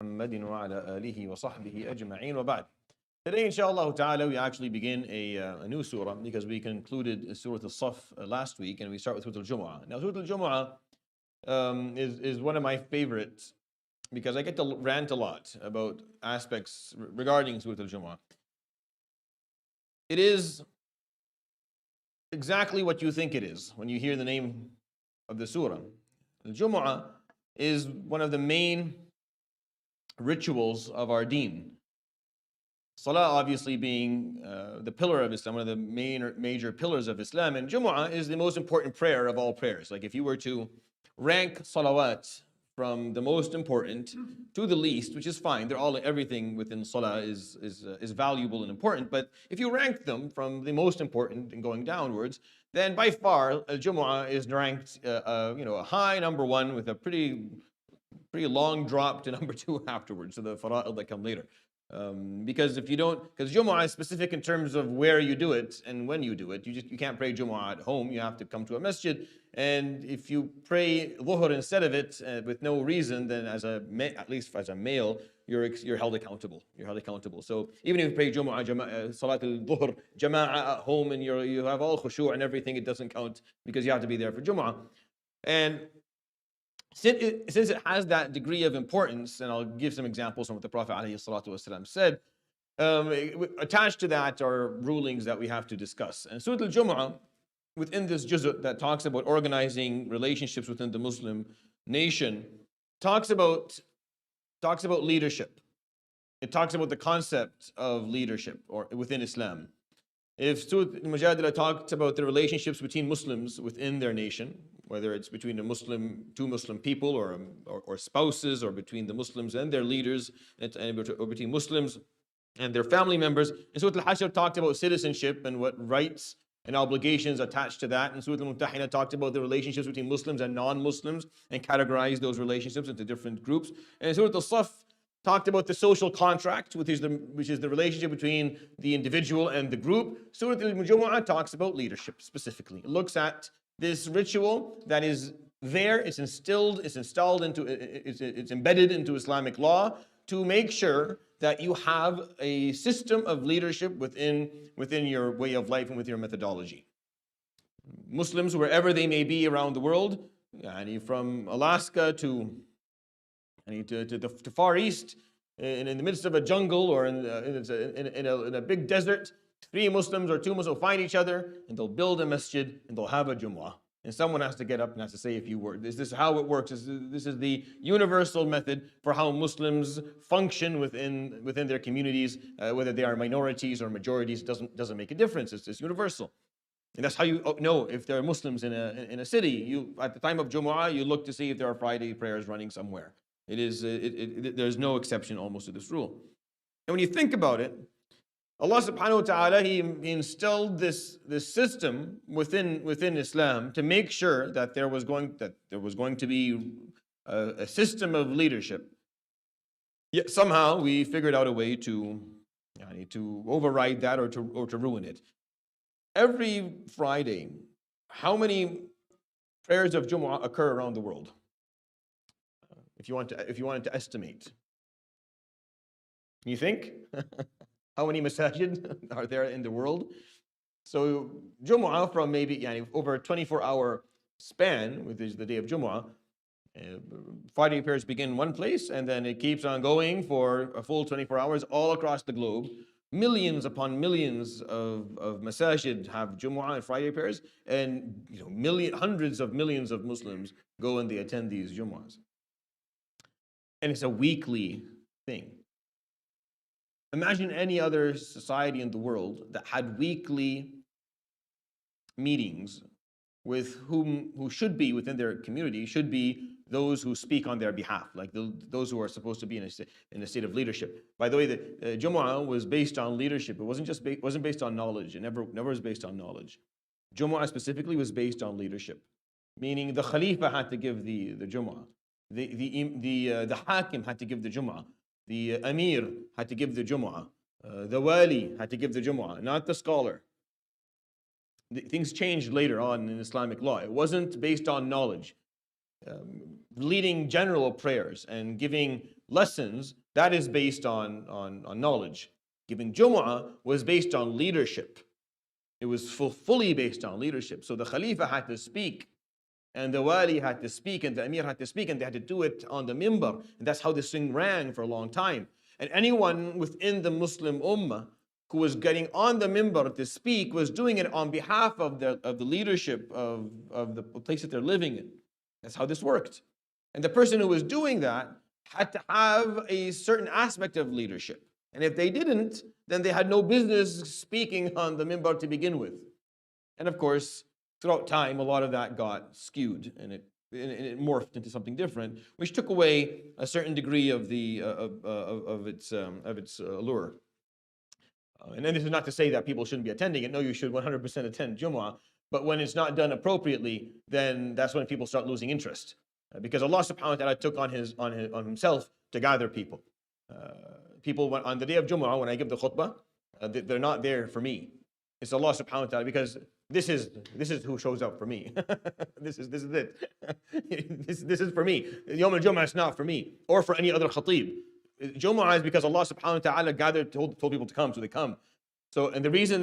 محمد وعلى آله وصحبه أجمعين وبعد. Today, inshallah ta'ala, we actually begin a new surah because we concluded Surat Al-Saf last week and we start with Surat Al-Jumah. Now, Surat Al-Jumah is one of my favorites because I get to rant a lot about aspects regarding Surat Al-Jumah. It is exactly what you think it is when you hear the name of the surah. Al-Jum'ah is one of the main rituals of our deen. Salah obviously being the pillar of Islam, one of the major pillars of Islam, and Jumu'ah is the most important prayer of all prayers. Like if you were to rank salawat from the most important to the least, which is fine, everything within Salah is valuable and important, but if you rank them from the most important and going downwards, then by far Al-Jumu'ah is ranked a high number one with a pretty long drop to number two afterwards, so the fara'id that come later. Because Jumu'ah is specific in terms of where you do it and when you do it. You can't pray Jumu'ah at home. You have to come to a masjid. And if you pray Dhuhr instead of it with no reason, then at least as a male, you're held accountable. You're held accountable. So even if you pray Jumu'ah, Salat al-Dhuhr, Jama'ah at home, and you have all khushu' and everything, it doesn't count because you have to be there for Jumu'ah. And since it has that degree of importance, and I'll give some examples from what the Prophet ﷺ said, attached to that are rulings that we have to discuss. And Surat Al-Jum'ah, within this juz' that talks about organizing relationships within the Muslim nation, talks about leadership. It talks about the concept of leadership or within Islam. If Surat Al-Mujadila talks about the relationships between Muslims within their nation, whether it's between two Muslim people or spouses, or between the Muslims and their leaders, or between Muslims and their family members, and Surat Al-Hashr talked about citizenship and what rights and obligations attached to that, and Surat Al-Mumtahina talked about the relationships between Muslims and non-Muslims and categorized those relationships into different groups, and Surat Al-Saf talked about the social contract, which is the relationship between the individual and the group. Surat Al-Jumu'ah talks about leadership specifically. It looks at this ritual that is there, it's embedded into Islamic law to make sure that you have a system of leadership within your way of life and with your methodology. Muslims, wherever they may be around the world, from Alaska to the Far East, in the midst of a jungle or in a big desert, three Muslims or two Muslims will find each other and they'll build a masjid and they'll have a Jumu'ah. And someone has to get up and has to say a few words. This is how it works. This is the universal method for how Muslims function within their communities, whether they are minorities or majorities. It doesn't make a difference. It's universal. And that's how you know if there are Muslims in a city. At the time of Jumu'ah, you look to see if there are Friday prayers running somewhere. There's no exception almost to this rule. And when you think about it, Allah subhanahu wa ta'ala, He instilled this system within Islam to make sure that there was going to be a system of leadership. Yet somehow we figured out a way to override that or to ruin it. Every Friday, how many prayers of Jumu'ah occur around the world? If you wanted to estimate, can you think? How many masajid are there in the world? So Jumu'ah, from maybe over a 24-hour span, which is the day of Jumu'ah, Friday prayers begin in one place and then it keeps on going for a full 24 hours all across the globe. Millions upon millions of masajid have Jumu'ah and Friday prayers, and hundreds of millions of Muslims go and they attend these Jumu'ahs. And it's a weekly thing. Imagine any other society in the world that had weekly meetings with who should be within their community, should be those who speak on their behalf, like those who are supposed to be in a state of leadership. By the way, the Jumu'ah was based on leadership. It wasn't based on knowledge. It never was based on knowledge. Jumu'ah specifically was based on leadership, meaning the Khalifa had to give the Jumu'ah. The Hakim had to give the Jumu'ah. The Amir had to give the Jumu'ah. The Wali had to give the Jumu'ah, not the scholar. Things changed later on in Islamic law. It wasn't based on knowledge. Leading general prayers and giving lessons, that is based on knowledge. Giving Jumu'ah was based on leadership. It was fully based on leadership. So the Khalifa had to speak, and the Wali had to speak, and the Emir had to speak, and they had to do it on the mimbar. And that's how this thing ran for a long time. And anyone within the Muslim Ummah who was getting on the mimbar to speak was doing it on behalf of the leadership of the place that they're living in. That's how this worked. And the person who was doing that had to have a certain aspect of leadership. And if they didn't, then they had no business speaking on the mimbar to begin with. And of course, throughout time, a lot of that got skewed, and it morphed into something different, which took away a certain degree of its allure. And then this is not to say that people shouldn't be attending it. No, you should 100% attend Jumu'ah. But when it's not done appropriately, then that's when people start losing interest. Because Allah subhanahu wa ta'ala took on himself to gather people. People, on the day of Jumu'ah, when I give the khutbah, they're not there for me. It's Allah subhanahu wa ta'ala, because this is who shows up for me. This is it. This is for me. Yawm al-Jumu'ah is not for me or for any other khatib. Jumu'ah is because Allah subhanahu wa ta'ala gathered, told people to come, so they come. So, and the reason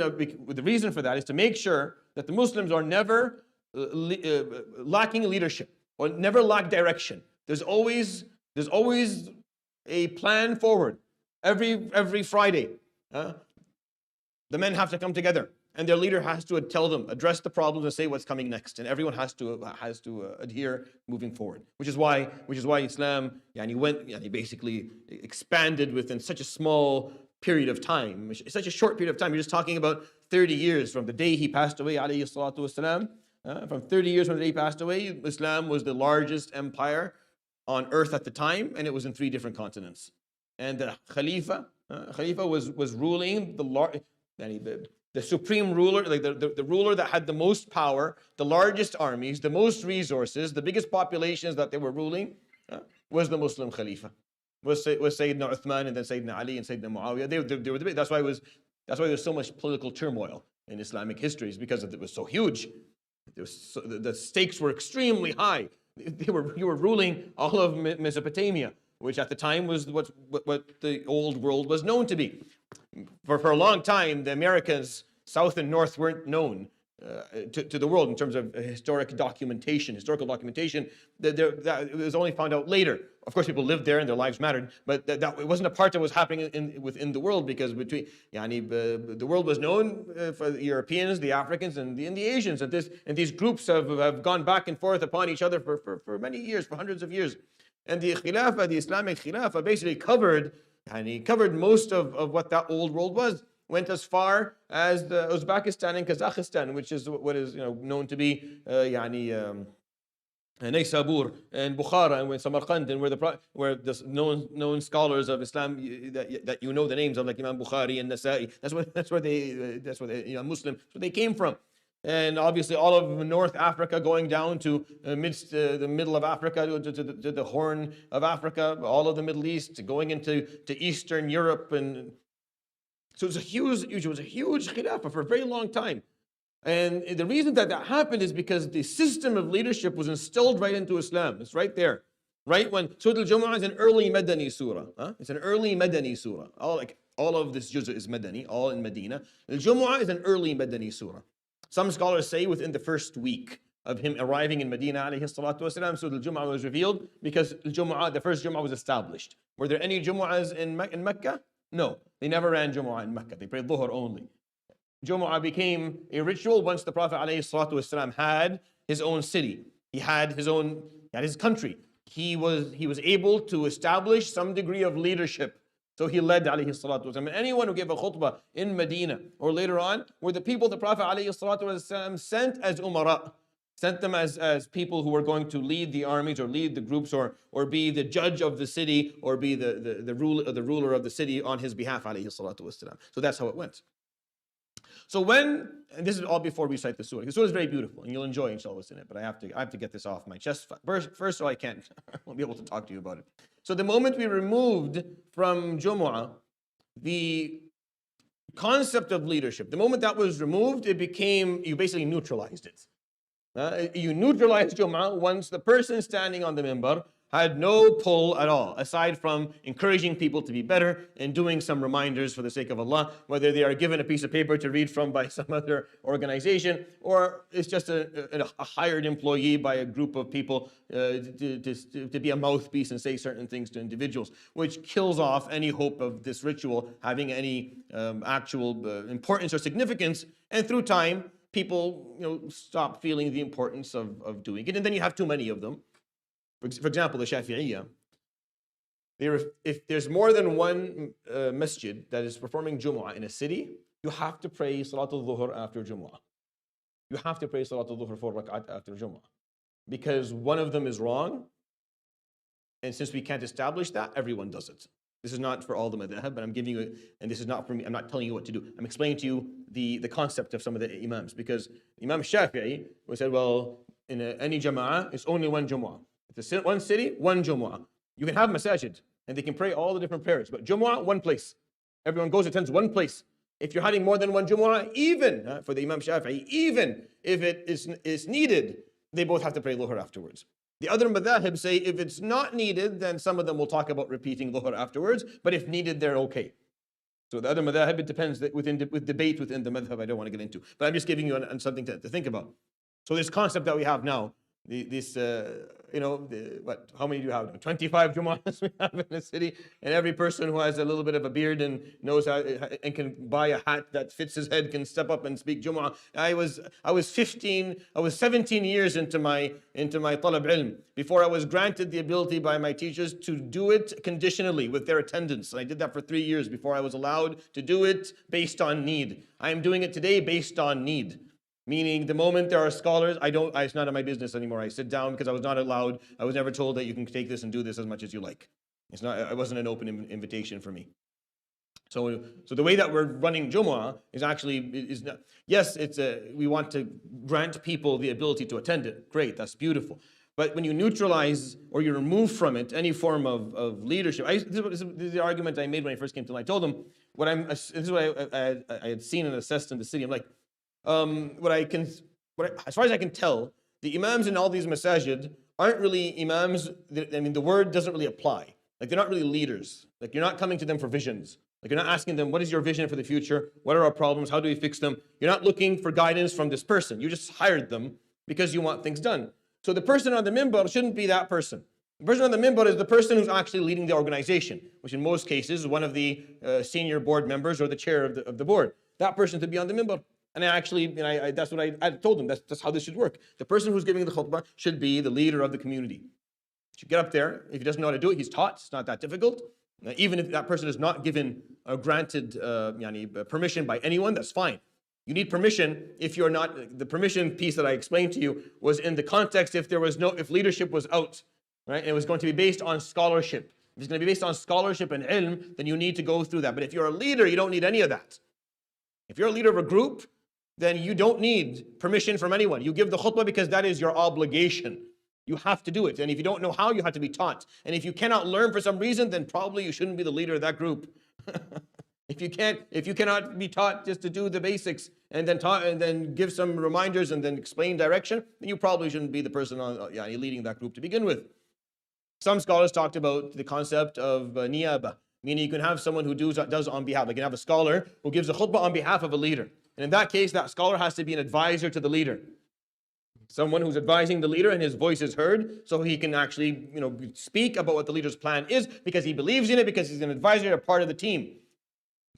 for that is to make sure that the Muslims are never lacking leadership or never lack direction. There's always a plan forward. Every Friday, the men have to come together, and their leader has to tell them, address the problems, and say what's coming next. And everyone has to adhere moving forward. Which is why Islam basically expanded within such a small period of time, such a short period of time. You're just talking about 30 years from the day he passed away, alayhi salatu wasalam. From 30 years from the day he passed away, Islam was the largest empire on earth at the time, and it was in 3 different continents. And the Khalifa was ruling the supreme ruler, like the ruler that had the most power, the largest armies, the most resources, the biggest populations that they were ruling, was the Muslim Khalifa. Was Sayyidina Uthman, and then Sayyidina Ali and Sayyidina Muawiyah. They were the big. That's why there's so much political turmoil in Islamic history, is because it was so huge. The stakes were extremely high. You were ruling all of Mesopotamia, which at the time was what the old world was known to be. For a long time, the Americas, South and North, weren't known to the world in terms of historical documentation. That it was only found out later. Of course, people lived there and their lives mattered, but it wasn't a part that was happening within the world, because the world was known for the Europeans, the Africans, and the Asians. And these groups have gone back and forth upon each other for many years, for hundreds of years. And the Khilafah, the Islamic Khilafah, basically covered most of what that old world was. Went as far as Uzbekistan and Kazakhstan, which is what is known to be Naysabur and Bukhara and Samarkand, and where the known scholars of Islam that the names of, like Imam Bukhari and Nasa'i. That's where they Muslim. That's where they came from. And obviously all of North Africa, going down to the middle of Africa, to the Horn of Africa, all of the Middle East, going into Eastern Europe. And so it was a huge khilafah for a very long time. And the reason that happened is because the system of leadership was instilled right into Islam. It's right there. Right when Surat Al-Jumah is an early Madani surah. It's an early Madani surah. All of this juz' is Madani, all in Medina. Al-Jum'ah is an early Madani surah. Some scholars say within the first week of him arriving in Medina, alayhi salatu wasalam, Surah Al-Jum'ah was revealed, because the first Jum'ah was established. Were there any Jum'ahs in Mecca? No, they never ran Jum'ah in Mecca. They prayed Dhuhr only. Jum'ah became a ritual once the Prophet alayhi salatu wasalam had his own city. He had his country. He was able to establish some degree of leadership. So he led alayhi salatu wasalam. And anyone who gave a khutbah in Medina or later on were the people the Prophet alayhi salatu wasalam sent as umara, sent them as people who were going to lead the armies or lead the groups or be the judge of the city or be the ruler of the city on his behalf alayhi salatu wasalam. So that's how it went. So and this is all before we recite the surah. The surah is very beautiful, and you'll enjoy, inshallah, what's in it. But I have to get this off my chest first, so I won't be able to talk to you about it. So the moment we removed from Jumu'ah the concept of leadership, the moment that was removed, you basically neutralized it. You neutralized Jumu'ah once the person standing on the minbar had no pull at all, aside from encouraging people to be better and doing some reminders for the sake of Allah, whether they are given a piece of paper to read from by some other organization, or it's just a hired employee by a group of people to be a mouthpiece and say certain things to individuals, which kills off any hope of this ritual having any actual importance or significance. And through time, people stop feeling the importance of doing it, and then you have too many of them. For example, the Shafi'iyya, if there's more than one masjid that is performing Jumu'ah in a city, you have to pray Salat al-Dhuhr after Jumu'ah. You have to pray Salat al-Dhuhr 4 rak'at after Jumu'ah. Because one of them is wrong, and since we can't establish that, everyone does it. This is not for all the madhab, but I'm giving you, and this is not for me, I'm not telling you what to do. I'm explaining to you the concept of some of the imams. Because Imam Shafi'i said, well, in any jama'ah, it's only one Jumu'ah. If it's one city, one Jumu'ah. You can have masajid, and they can pray all the different prayers. But Jumu'ah, one place. Everyone goes, attends one place. If you're having more than one Jumu'ah, even for the Imam Shafi'i, even if it is needed, they both have to pray Dhuhr afterwards. The other madhahib say if it's not needed, then some of them will talk about repeating Dhuhr afterwards, but if needed, they're okay. So the other madhahib, it depends with debate within the madhab I don't want to get into. But I'm just giving you something to think about. So this concept that we have now, how many do you have? 25 Jumu'ahs we have in the city, and every person who has a little bit of a beard and knows how and can buy a hat that fits his head can step up and speak Jumu'ah. I was 17 years into my talab ilm before I was granted the ability by my teachers to do it conditionally with their attendance. And I did that for 3 years before I was allowed to do it based on need. I am doing it today based on need. Meaning the moment there are scholars, it's not in my business anymore. I sit down because I was not allowed. I was never told that you can take this and do this as much as you like. It wasn't an open invitation for me. So the way that we're running Jumu'ah is not, yes, we want to grant people the ability to attend it. Great, that's beautiful. But when you neutralize or you remove from it any form of leadership, this is the argument I made when I first came to. I told them this is what I had seen and assessed in the city. I'm like, as far as I can tell, the imams in all these masajid aren't really imams. The word doesn't really apply. Like they're not really leaders. Like you're not coming to them for visions. Like you're not asking them, what is your vision for the future? What are our problems? How do we fix them? You're not looking for guidance from this person. You just hired them because you want things done. So the person on the minbar shouldn't be that person. The person on the minbar is the person who's actually leading the organization, which in most cases is one of the senior board members or the chair of the board. That person to be on the minbar. And that's what I told them. That's how this should work. The person who's giving the khutbah should be the leader of the community. Should get up there. If he doesn't know how to do it, he's taught. It's not that difficult. Even if that person is not given granted permission by anyone, that's fine. You need permission if you're not. The permission piece that I explained to you was in the context if leadership was out, right? And it was going to be based on scholarship. If it's going to be based on scholarship and ilm, then you need to go through that. But if you're a leader, you don't need any of that. If you're a leader of a group, then you don't need permission from anyone. You give the khutbah because that is your obligation. You have to do it. And if you don't know how, you have to be taught. And if you cannot learn for some reason, then probably you shouldn't be the leader of that group. If you cannot be taught just to do the basics and then give some reminders and then explain direction, then you probably shouldn't be the person leading that group to begin with. Some scholars talked about the concept of niyaba, meaning you can have someone who does on behalf. Like you can have a scholar who gives a khutbah on behalf of a leader. And in that case, that scholar has to be an advisor to the leader. Someone who's advising the leader and his voice is heard so he can actually speak about what the leader's plan is because he believes in it, because he's an advisor, a part of the team.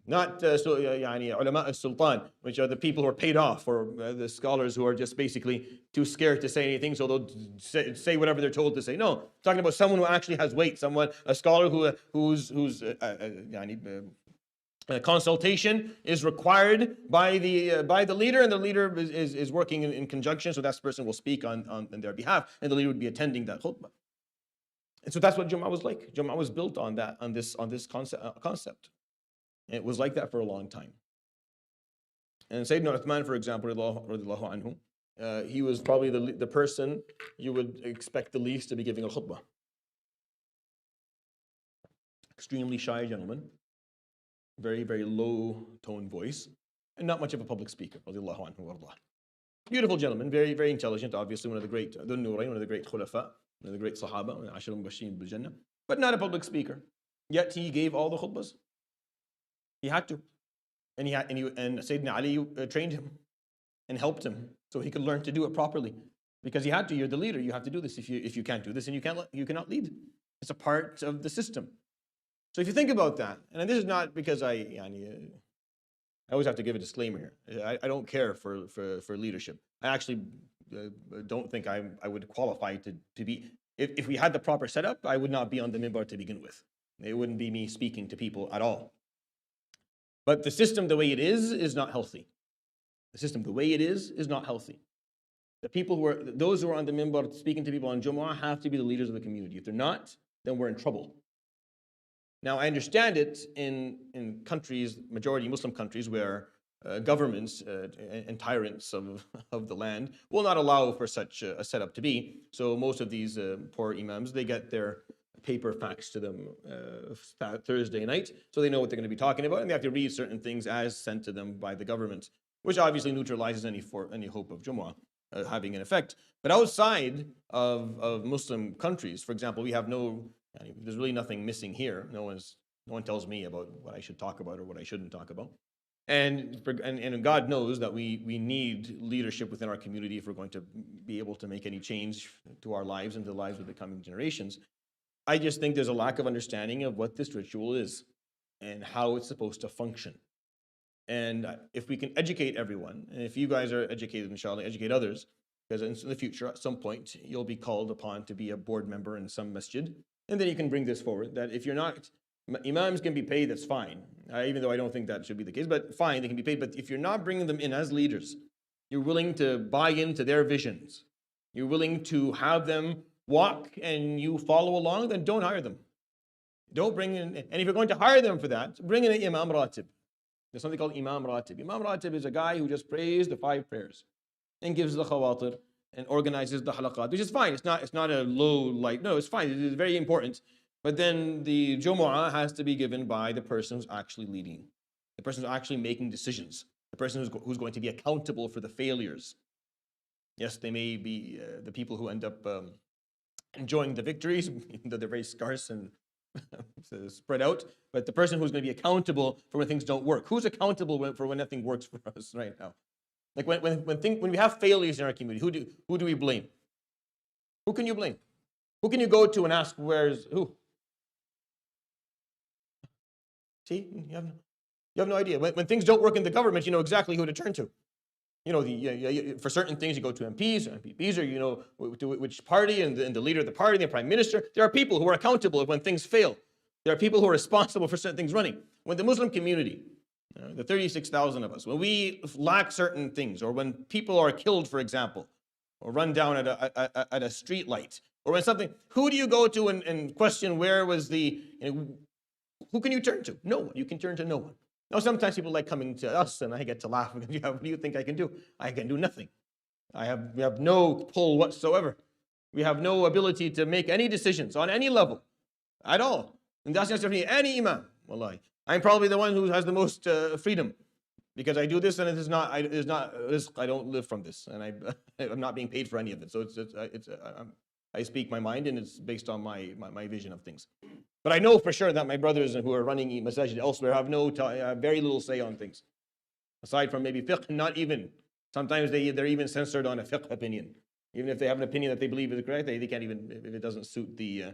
Not ulama al-sultan, which are the people who are paid off, or the scholars who are just basically too scared to say anything, so they'll say whatever they're told to say. No, talking about someone who actually has weight, a scholar whose consultation is required by the leader, and the leader is working in conjunction, so that person will speak on their behalf, and the leader would be attending that khutbah. And so that's what Jumu'ah was like. Jumu'ah was built on this concept. And it was like that for a long time. And Sayyidina Uthman, for example, radiallahu anhu, he was probably the person you would expect the least to be giving a khutbah. Extremely shy gentleman. Very, very low tone voice, and not much of a public speaker. Beautiful gentleman, very, very intelligent, obviously one of the great khulafa. one of the great Sahaba, Ashar al-Mubashirin bil Jannah, but not a public speaker. Yet he gave all the khutbahs. He had to. And Sayyidina Ali trained him and helped him so he could learn to do it properly. Because he had to. You're the leader. You have to do this. If you can't do this, and you cannot lead. It's a part of the system. So if you think about that, and this is not because I always have to give a disclaimer here. I don't care for leadership. I actually don't think I would qualify to be. If we had the proper setup, I would not be on the minbar to begin with. It wouldn't be me speaking to people at all. But the system, the way it is not healthy. The system, the way it is not healthy. Those who are on the minbar speaking to people on Jumu'ah have to be the leaders of the community. If they're not, then we're in trouble. Now, I understand it in countries, majority Muslim countries, where governments and tyrants of the land will not allow for such a setup to be. So most of these poor imams, they get their paper faxed to them Thursday night, so they know what they're going to be talking about, and they have to read certain things as sent to them by the government, which obviously neutralizes any hope of Jumu'ah having an effect. But outside of Muslim countries, for example, there's really nothing missing here. No one tells me about what I should talk about or what I shouldn't talk about. And God knows that we need leadership within our community if we're going to be able to make any change to our lives and to the lives of the coming generations. I just think there's a lack of understanding of what this ritual is and how it's supposed to function. And if we can educate everyone, and if you guys are educated, inshallah, educate others, because in the future, at some point, you'll be called upon to be a board member in some masjid, and then you can bring this forward, that if you're not, imams can be paid, that's fine, even though I don't think that should be the case, but fine, they can be paid. But if you're not bringing them in as leaders, you're willing to buy into their visions, you're willing to have them walk and you follow along, then don't hire them. Don't bring in, and if you're going to hire them for that, bring in an imam ratib. There's something called imam ratib. Imam ratib is a guy who just prays the 5 prayers and gives the khawatir and organizes the halaqat, which is fine. It's not a low light. No, it's fine. It is very important. But then the Jumu'ah has to be given by the person who's actually leading, the person who's actually making decisions, the person who's going to be accountable for the failures. Yes, they may be the people who end up enjoying the victories, even though they're very scarce and spread out, but the person who's going to be accountable for when things don't work. Who's accountable for when nothing works for us right now? Like when we have failures in our community, who do we blame? Who can you blame? Who can you go to and ask where's who? See, you have no idea. When things don't work in the government, you know exactly who to turn to. You know, for certain things, you go to MPs or MPPs, or you know to which party and the leader of the party, the prime minister. There are people who are accountable when things fail. There are people who are responsible for certain things running. When the Muslim community, the 36,000 of us, when we lack certain things, or when people are killed, for example, or run down at a street light, or when something, who do you go to and question where was who can you turn to? No one. You can turn to no one. Now, sometimes people like coming to us, and I get to laugh. What do you think I can do? I can do nothing. We have no pull whatsoever. We have no ability to make any decisions on any level at all. And that's not any imam. Wallahi, I'm probably the one who has the most freedom, because I do this, and it is not I don't live from this, and I'm not being paid for any of it. So I speak my mind, and it's based on my vision of things. But I know for sure that my brothers who are running masajid elsewhere have very little say on things. Aside from maybe fiqh, not even. Sometimes they're even censored on a fiqh opinion. Even if they have an opinion that they believe is correct, they can't even, if it doesn't suit the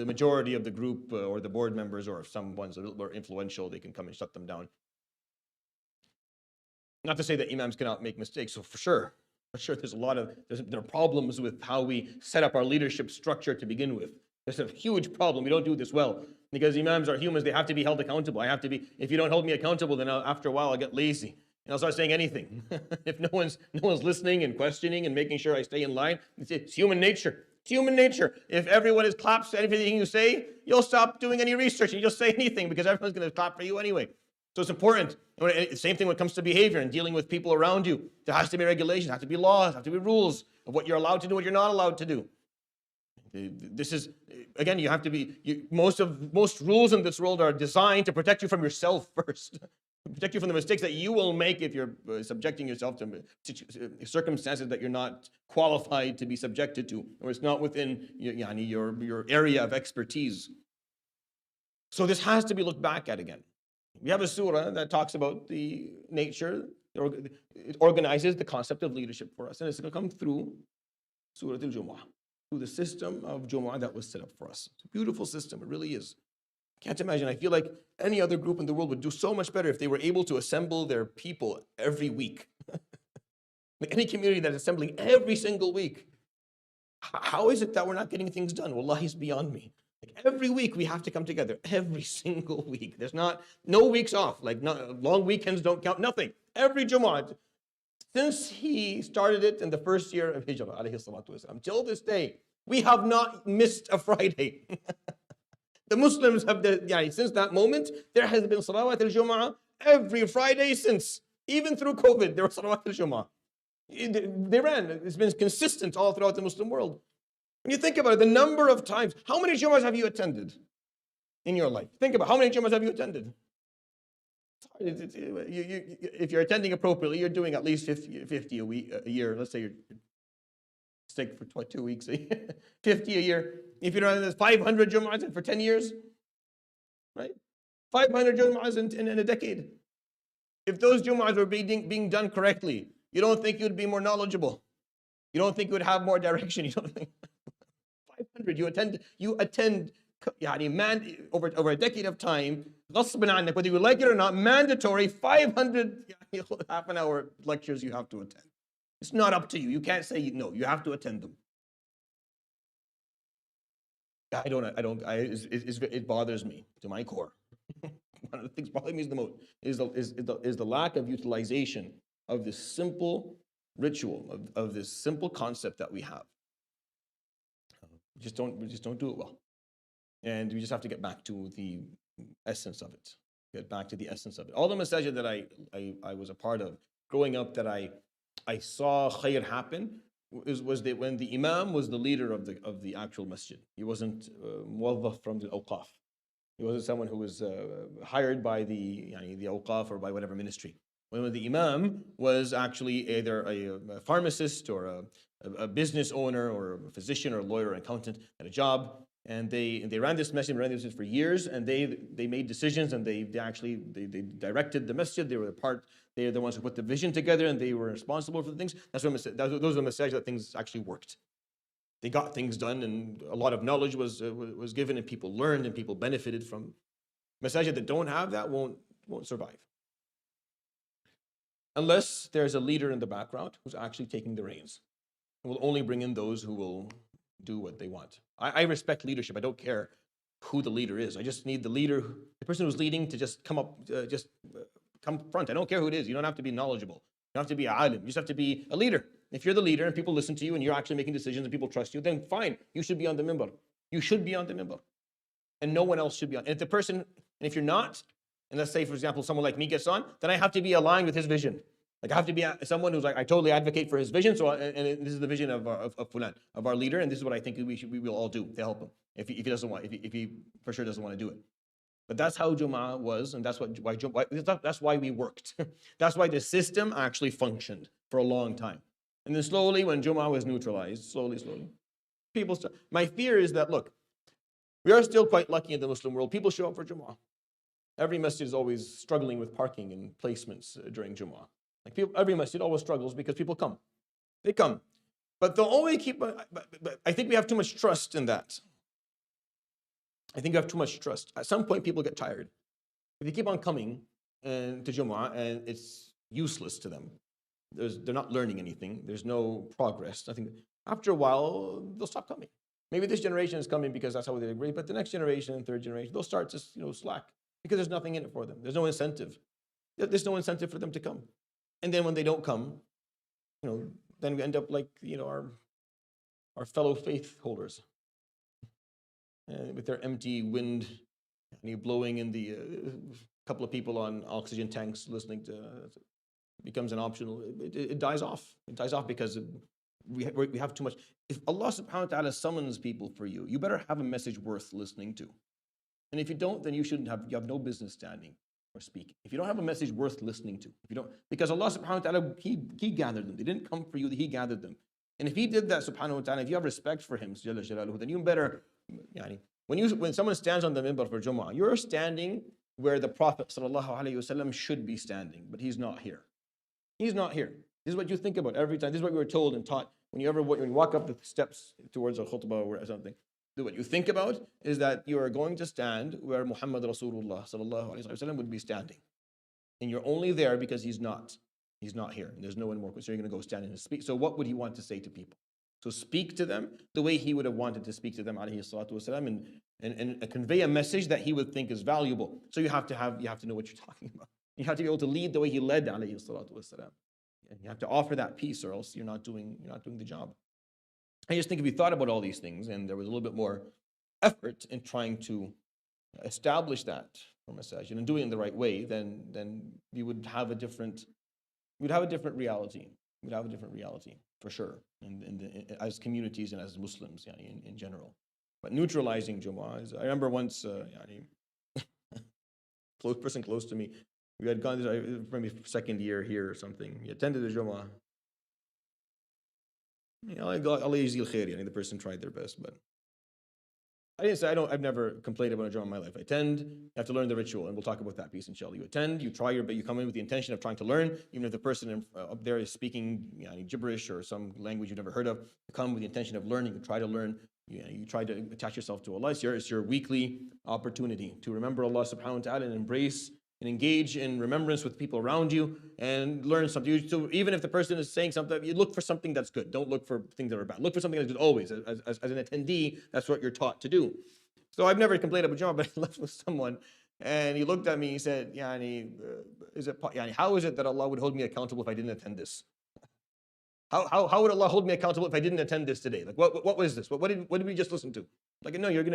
majority of the group or the board members, or if some ones are a little more influential, they can come and shut them down. Not to say that imams cannot make mistakes, so for sure there are problems with how we set up our leadership structure to begin with. There's a huge problem. We don't do this well, because imams are humans. They have to be held accountable. If you don't hold me accountable, then after a while I'll get lazy and I'll start saying anything. If no one's listening and questioning and making sure I stay in line, it's human nature. It's human nature. If everyone claps to everything you say, you'll stop doing any research and you'll say anything, because everyone's going to clap for you anyway. So it's important. Same thing when it comes to behavior and dealing with people around you. There has to be regulations, there have to be laws, there have to be rules of what you're allowed to do, what you're not allowed to do. This is, again, you have to be, most rules in this world are designed to protect you from yourself first. Protect you from the mistakes that you will make if you're subjecting yourself to circumstances that you're not qualified to be subjected to, or it's not within your area of expertise. So this has to be looked back at again. We have a surah that talks about the nature, it organizes the concept of leadership for us, and it's going to come through Surat Al-Jumah, through the system of Jum'ah that was set up for us. It's a beautiful system, it really is. Can't imagine. I feel like any other group in the world would do so much better if they were able to assemble their people every week. Like any community that's assembling every single week. How is it that we're not getting things done? Wallahi, it's beyond me. Like every week we have to come together. Every single week. There's no weeks off. Like long weekends don't count. Nothing. Every Jumu'ah. Since he started it in the first year of Hijrah, alayhi salatu wasalam, till this day, we have not missed a Friday. The Muslims have, since that moment, there has been Salawat al-Jum'ah every Friday since. Even through COVID, there was Salawat al-Jum'ah. They ran. It's been consistent all throughout the Muslim world. When you think about it, the number of times, how many Jumu'ahs have you attended in your life? Think about how many Jumu'ahs have you attended? If you're attending appropriately, you're doing at least 50 a year. Let's say you're sick for 2 weeks, 50 a year. If you're on 500 Jumu'ahs for 10 years, right? 500 Jumu'ahs in a decade. If those Jumu'ahs were being done correctly, you don't think you'd be more knowledgeable? You don't think you would have more direction? You don't think 500 you attend over a decade of time, whether you like it or not, mandatory 500 half an hour lectures you have to attend. It's not up to you. You can't say no. You have to attend them. It bothers me to my core. One of the things bothering me the most is the lack of utilization of this simple ritual, of this simple concept that we have. We just don't do it well. And we just have to get back to the essence of it. Get back to the essence of it. All the masajid that I was a part of growing up, that I saw khair happen, was that when the imam was the leader of the actual masjid. He wasn't muwazzaf from the awqaf. He wasn't someone who was hired by the awqaf or by whatever ministry. When the imam was actually either a pharmacist or a business owner or a physician or a lawyer or an accountant at a job, and they ran this masjid for years, and they made decisions, and they directed the masjid. They're the ones who put the vision together, and they were responsible for the things. Those are the masajid that things actually worked. They got things done, and a lot of knowledge was given, and people learned, and people benefited from. Masajid that don't have that won't survive. Unless there's a leader in the background who's actually taking the reins. And will only bring in those who will do what they want. I respect leadership. I don't care who the leader is. I just need the person who's leading to just come up, come front. I don't care who it is. You don't have to be knowledgeable. You don't have to be a alim. You just have to be a leader. If you're the leader and people listen to you and you're actually making decisions and people trust you, then fine. You should be on the minbar. You should be on the minbar. And no one else should be on. And if you're not, and let's say, for example, someone like me gets on, then I have to be aligned with his vision. Like I have to be someone who's like, I totally advocate for his vision. So, and this is the vision of Fulan, of our leader, and this is what I think we will all do to help him. If he doesn't want, if he for sure doesn't want to do it. But that's how Jumu'ah was, and that's why we worked. That's why the system actually functioned for a long time. And then slowly, when Jumu'ah was neutralized, slowly, people start. My fear is that, look, we are still quite lucky in the Muslim world. People show up for Jumu'ah. Every masjid is always struggling with parking and placements during Jumu'ah. Every masjid always struggles because people come. They come. But they'll only keep, but I think we have too much trust in that. I think we have too much trust. At some point, people get tired. If they keep on coming to Jumu'ah and it's useless to them, they're not learning anything, there's no progress. I think after a while, they'll stop coming. Maybe this generation is coming because that's how they agree, but the next generation, third generation, they'll start to slack because there's nothing in it for them. There's no incentive. There's no incentive for them to come. And then when they don't come, then we end up like, our fellow faith holders with their empty wind blowing in the couple of people on oxygen tanks listening to, becomes an optional, it dies off. It dies off because we have too much. If Allah subhanahu wa ta'ala summons people for you, you better have a message worth listening to. And if you don't, then you have no business standing. or speaking. If you don't have a message worth listening to, if you don't, because Allah subhanahu wa ta'ala, He gathered them. They didn't come for you, He gathered them. And if He did that subhanahu wa ta'ala, if you have respect for Him, then you better, when someone stands on the minbar for Jumu'ah, you're standing where the Prophet sallallahu alaihi wasallam should be standing, but he's not here. He's not here. This is what you think about every time. This is what we were told and taught when you walk up the steps towards a khutbah or something. What you think about is that you are going to stand where Muhammad Rasulullah sallallahu alaihi wasallam would be standing, and you're only there because he's not. He's not here, and there's no one more. So you're going to go stand and speak. So what would he want to say to people? So speak to them the way he would have wanted to speak to them, alayhi salatu wasalam, and convey a message that he would think is valuable. So you have to know what you're talking about. You have to be able to lead the way he led, alayhi salatu wasalam. And you have to offer that peace, or else you're not doing the job. I just think if you thought about all these things and there was a little bit more effort in trying to establish that for masajid and doing it in the right way, then we would have a different reality. We'd have a different reality for sure, as communities and as Muslims, in general. But neutralizing Jumu'ah is, I remember once, person close to me, we had gone, maybe second year here or something. He attended the Jumu'ah. Allah yajzil khair, the person tried their best, but I've never complained about a Jumu'ah in my life. I attend, you have to learn the ritual, and we'll talk about that piece, inshallah. You attend, you try your best, you come in with the intention of trying to learn, even if the person up there is speaking gibberish or some language you've never heard of. You come with the intention of learning, you try to learn, you try to attach yourself to Allah. It's your weekly opportunity to remember Allah subhanahu wa ta'ala and embrace and engage in remembrance with people around you and learn something. So even if the person is saying something, you look for something that's good. Don't look for things that are bad. Look for something that's good always. As an attendee, that's what you're taught to do. So I've never complained about Jumu'ah, but I left with someone and he looked at me and he said, how is it that Allah would hold me accountable if I didn't attend this? How would Allah hold me accountable if I didn't attend this today? Like, what was this? What did we just listen to? Like, no, you're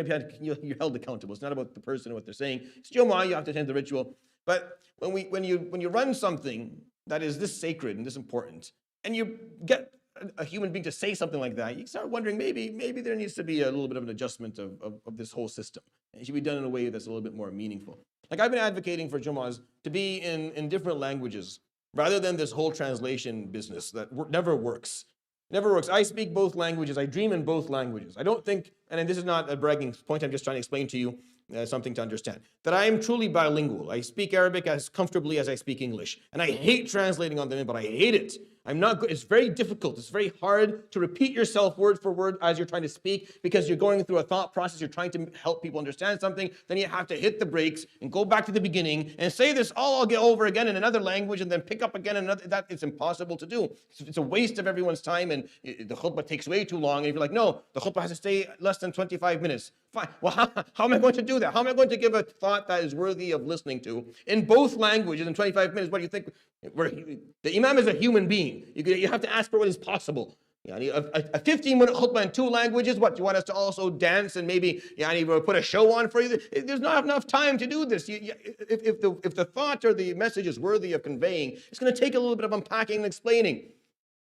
held accountable. It's not about the person and what they're saying. It's Jumu'ah, you have to attend the ritual. But when you run something that is this sacred and this important, and you get a human being to say something like that, you start wondering maybe there needs to be a little bit of an adjustment of this whole system. It should be done in a way that's a little bit more meaningful. Like I've been advocating for Jumu'ahs to be in different languages, rather than this whole translation business that never works. Never works. I speak both languages. I dream in both languages. I don't think, and this is not a bragging point, I'm just trying to explain to you something to understand, that I am truly bilingual. I speak Arabic as comfortably as I speak English. And I hate translating on the minbar. I hate it. I'm not good. It's very difficult. It's very hard to repeat yourself word for word as you're trying to speak, because you're going through a thought process. You're trying to help people understand something. Then you have to hit the brakes and go back to the beginning and say this all over again in another language and then pick up again another. That is impossible to do. It's a waste of everyone's time, and the khutbah takes way too long. And if you're like, no, the khutbah has to stay less than 25 minutes. Fine. Well, how am I going to do that? How am I going to give a thought that is worthy of listening to in both languages in 25 minutes? What do you think? The imam is a human being. You have to ask for what is possible. A 15-minute khutbah in two languages, what? You want us to also dance and maybe put a show on for you? There's not enough time to do this. If the thought or the message is worthy of conveying, it's going to take a little bit of unpacking and explaining.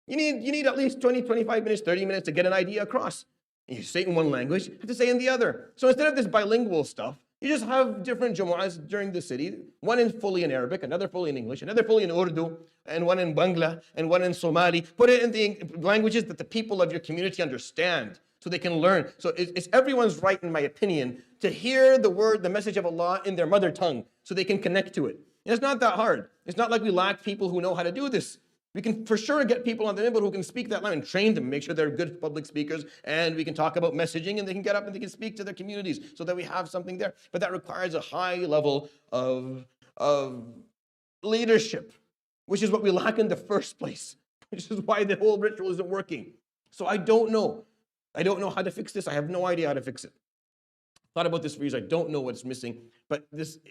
You need at least 20, 25 minutes, 30 minutes to get an idea across. You say it in one language, you have to say it in the other. So instead of this bilingual stuff, you just have different Jumu'ahs during the city, one in fully in Arabic, another fully in English, another fully in Urdu, and one in Bangla, and one in Somali. Put it in the languages that the people of your community understand, so they can learn. So it's everyone's right, in my opinion, to hear the message of Allah in their mother tongue, so they can connect to it. And it's not that hard. It's not like we lack people who know how to do this. We can for sure get people on the minbar who can speak that language and train them, make sure they're good public speakers, and we can talk about messaging, and they can get up and they can speak to their communities so that we have something there. But that requires a high level of leadership, which is what we lack in the first place, which is why the whole ritual isn't working. So I don't know. I don't know how to fix this. I have no idea how to fix it. Thought about this for years. I don't know what's missing. But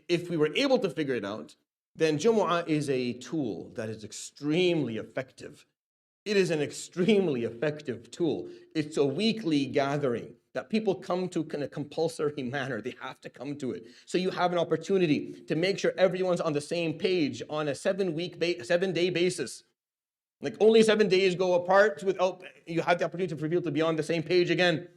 if we were able to figure it out, then Jumu'ah is a tool that is extremely effective. It is an extremely effective tool. It's a weekly gathering that people come to in a compulsory manner. They have to come to it. So you have an opportunity to make sure everyone's on the same page on a 7-day basis. Like only 7 days go apart without you have the opportunity for people to be on the same page again.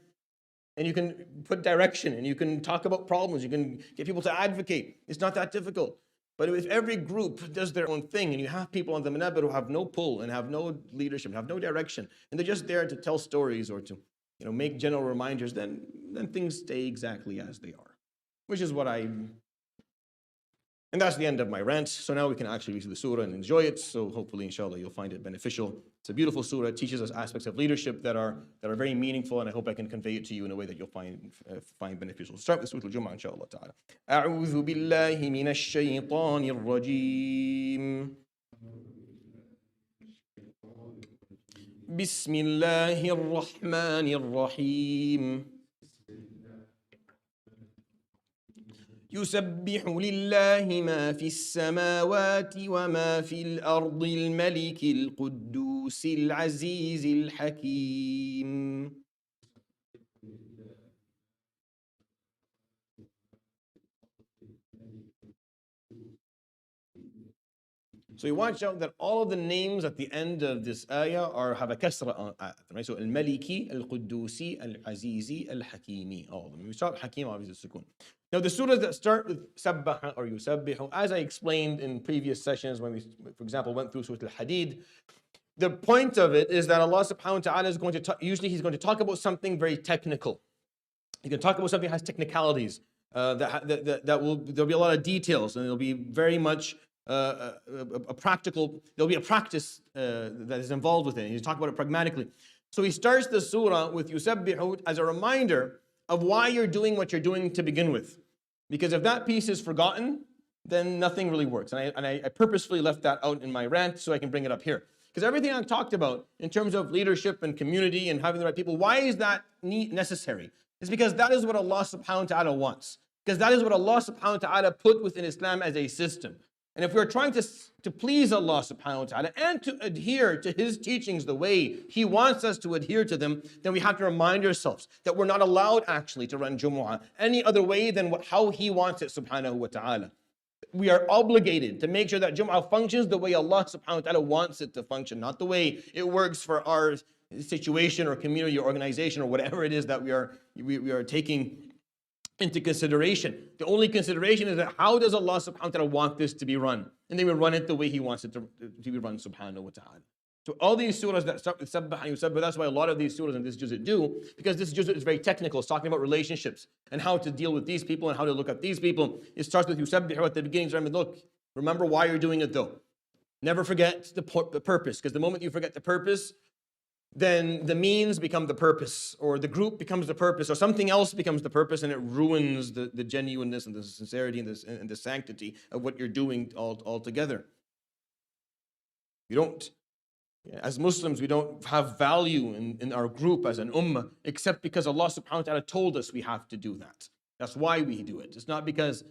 And you can put direction, and you can talk about problems. You can get people to advocate. It's not that difficult. But if every group does their own thing and you have people on the manabir who have no pull and have no leadership, have no direction, and they're just there to tell stories or to make general reminders, then things stay exactly as they are. Which is and that's the end of my rant. So now we can actually read the surah and enjoy it. So hopefully, inshallah, you'll find it beneficial. It's a beautiful surah. It teaches us aspects of leadership that are very meaningful, and I hope I can convey it to you in a way that you'll find beneficial. Start with Surat Al-Jumah, inshallah ta'ala. أعوذ بالله من الشيطان الرجيم. بسم الله الرحمن الرحيم. يسبح لله ما في السماوات وما في الأرض الملك القدوس العزيز الحكيم. So you watch out that all of the names at the end of this ayah have a kasra on them, right? So al-Maliki, al-Quddusi, al-Azizi, al-Hakimi, all of them. We start Hakim, obviously, sukun. Now the surahs that start with Sabbaha or Yusabbihu, as I explained in previous sessions when we, for example, went through Surat Al-Hadid, the point of it is that Allah subhanahu wa ta'ala is going to usually He's going to talk about something very technical. He's going to talk about something that has technicalities, there'll be a lot of details, and it'll be very much a practical, there'll be a practice that is involved with it. He's talking about it pragmatically. So he starts the surah with Yusabbihu as a reminder of why you're doing what you're doing to begin with. Because if that piece is forgotten, then nothing really works. And I purposefully left that out in my rant so I can bring it up here. Because everything I talked about in terms of leadership and community and having the right people, why is that necessary? It's because that is what Allah subhanahu wa ta'ala wants. Because that is what Allah subhanahu wa ta'ala put within Islam as a system. And if we're trying to please Allah subhanahu wa ta'ala and to adhere to His teachings the way He wants us to adhere to them, then we have to remind ourselves that we're not allowed actually to run Jumu'ah any other way than how He wants it subhanahu wa ta'ala. We are obligated to make sure that Jumu'ah functions the way Allah subhanahu wa ta'ala wants it to function, not the way it works for our situation or community or organization or whatever it is that we are taking into consideration. The only consideration is that how does Allah subhanahu wa ta'ala want this to be run? And then we run it the way He wants it to be run subhanahu wa ta'ala. So all these surahs that start with Sabbah and Yusabbah, that's why a lot of these surahs in this juz' do, because this juz' is very technical. It's talking about relationships and how to deal with these people and how to look at these people. It starts with Yusabbih at the beginning. Look, remember why you're doing it though. Never forget the purpose, because the moment you forget the purpose, then the means become the purpose, or the group becomes the purpose, or something else becomes the purpose, and it ruins the genuineness and the sincerity and the sanctity of what you're doing altogether. You don't, as Muslims, we don't have value in our group as an ummah, except because Allah subhanahu wa ta'ala told us we have to do that. That's why we do it. It's not because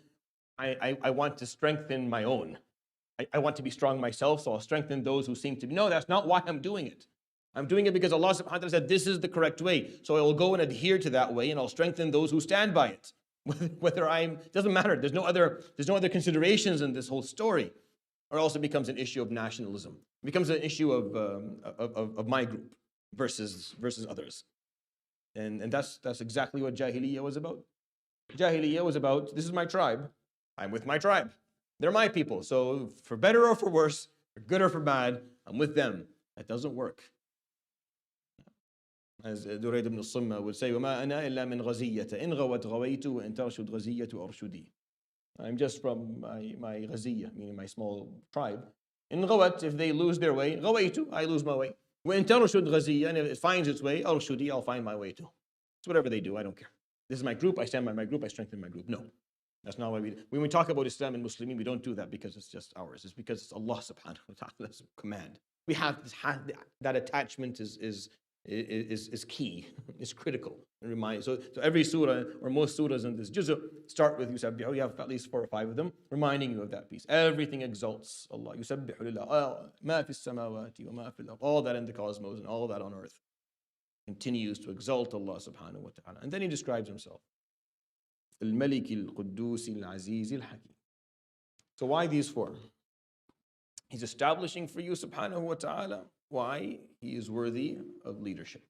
I want to strengthen my own. I want to be strong myself, so I'll strengthen those who seem to be. No, that's not why I'm doing it. I'm doing it because Allah subhanahu wa ta'ala said this is the correct way. So I will go and adhere to that way, and I'll strengthen those who stand by it. It doesn't matter. There's no other considerations in this whole story. Or else it becomes an issue of nationalism. It becomes an issue of my group versus others. And that's exactly what Jahiliyyah was about. Jahiliyyah was about, this is my tribe. I'm with my tribe. They're my people. So for better or for worse, for good or for bad, I'm with them. That doesn't work. As Durayd ibn al-Simma would say, وَمَا أَنَا إِلَّا مِنْ غَزِيَّةَ إِنْ غَوَتْ غَوَيْتُ وَإِنْ تَرْشُدْ غَزِيَّةُ أَرْشُدِي. I'm just from my غزية, meaning my small tribe. In غَوَتْ, if they lose their way, غَوَيْتُ, I lose my way. وَإِنْ تَرْشُدْ غَزِيَّة, and if it finds its way, أَرْشُدِي, I'll find my way too. It's whatever they do, I don't care. This is my group, I stand by my group, I strengthen my group. No, that's not what we do. When we talk about Islam and Muslimin, we don't do that because it's just ours. It's because it's Allah subhanahu wa ta'ala's command. We have that attachment is key, is critical. And so every surah, or most surahs in this juz' start with Yusabbihu. You have at least 4 or 5 of them, reminding you of that piece. Everything exalts Allah. Yusabbihu lillah, ma fi samawati wa ma fil ard. All that in the cosmos and all that on earth continues to exalt Allah subhanahu wa ta'ala. And then He describes Himself. Al-Malik al-Quddus al-Aziz al-Hakim. So why these 4? He's establishing for you subhanahu wa ta'ala why He is worthy of leadership,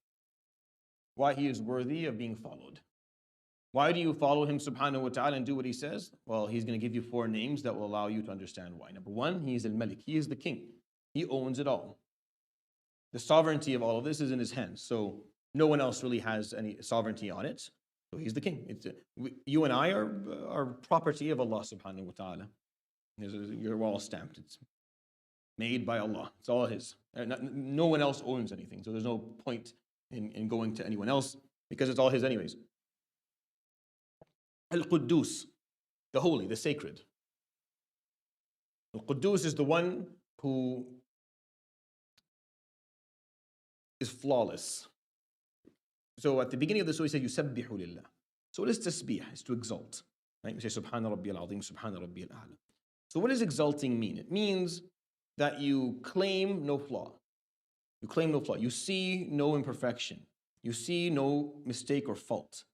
why He is worthy of being followed, Why do you follow him subhanahu wa ta'ala and do what he says? Well, he's going to give you 4 names that will allow you to understand why. Number 1, he is al-Malik. He is the king. He owns it all. The sovereignty of all of this is in his hands. So no one else really has any sovereignty on it. So he's the king. You and I are property of Allah subhanahu wa ta'ala. You're all stamped. It's made by Allah. It's all his. No one else owns anything. So there's no point in going to anyone else because it's all his anyways. Al-Quddus, the holy, the sacred. Al-Quddus is the one who is flawless. So at the beginning of the surah, he said, يُسَبِّحُ لِلَّهِ. So what is tasbih? It's to exalt. Right? We say, Subhana Rabbiyal Azim, Subhana Rabbiyal A'la. So what does exalting mean? It means that you claim no flaw. You claim no flaw. You see no imperfection. You see no mistake or fault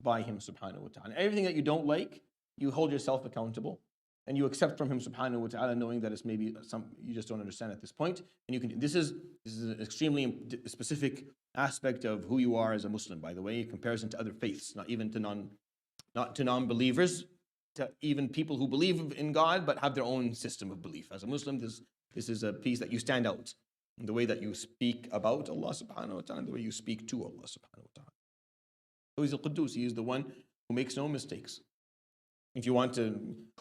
by him subhanahu wa ta'ala. Everything that you don't like, you hold yourself accountable and you accept from him subhanahu wa ta'ala, knowing that it's maybe some you just don't understand at this point. And you can. This is an extremely specific aspect of who you are as a Muslim, by the way, in comparison to other faiths, not even to non-believers, to even people who believe in God but have their own system of belief. As a Muslim, this is a piece that you stand out in the way that you speak about Allah subhanahu wa ta'ala, and the way you speak to Allah subhanahu wa ta'ala. So he's al-Quddus. He is the one who makes no mistakes. If you want to,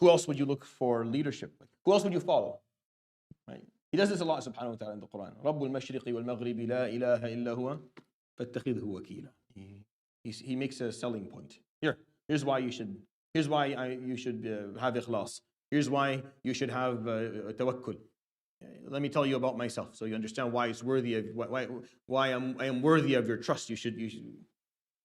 who else would you look for leadership? Who else would you follow? Right? He does this a lot subhanahu wa ta'ala in the Quran. Rabbul mashriqi wal maghribi la ilaha illa huwa fattakhidhu wakila. He makes a selling point. Here's why you should have ikhlas. Here's why you should have tawakkul. Let me tell you about myself, so you understand why it's worthy of why I am worthy of your trust. You should.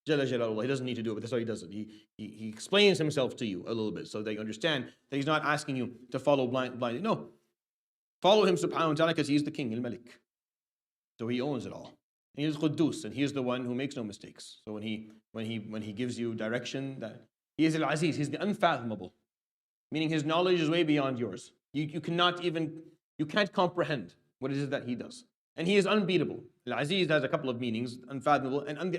Jalla Jalalullah. He doesn't need to do it, but that's how he does it. He explains himself to you a little bit so that you understand that he's not asking you to follow blindly. No, follow him subhanahu wa ta'ala because he's the king, al-Malik. So he owns it all. And he is Quddus, and he is the one who makes no mistakes. So when he gives you direction, that he is al-Aziz. He's the unfathomable, meaning his knowledge is way beyond yours. You can't comprehend what it is that he does. And he is unbeatable. Al-Aziz has a couple of meanings, unfathomable, and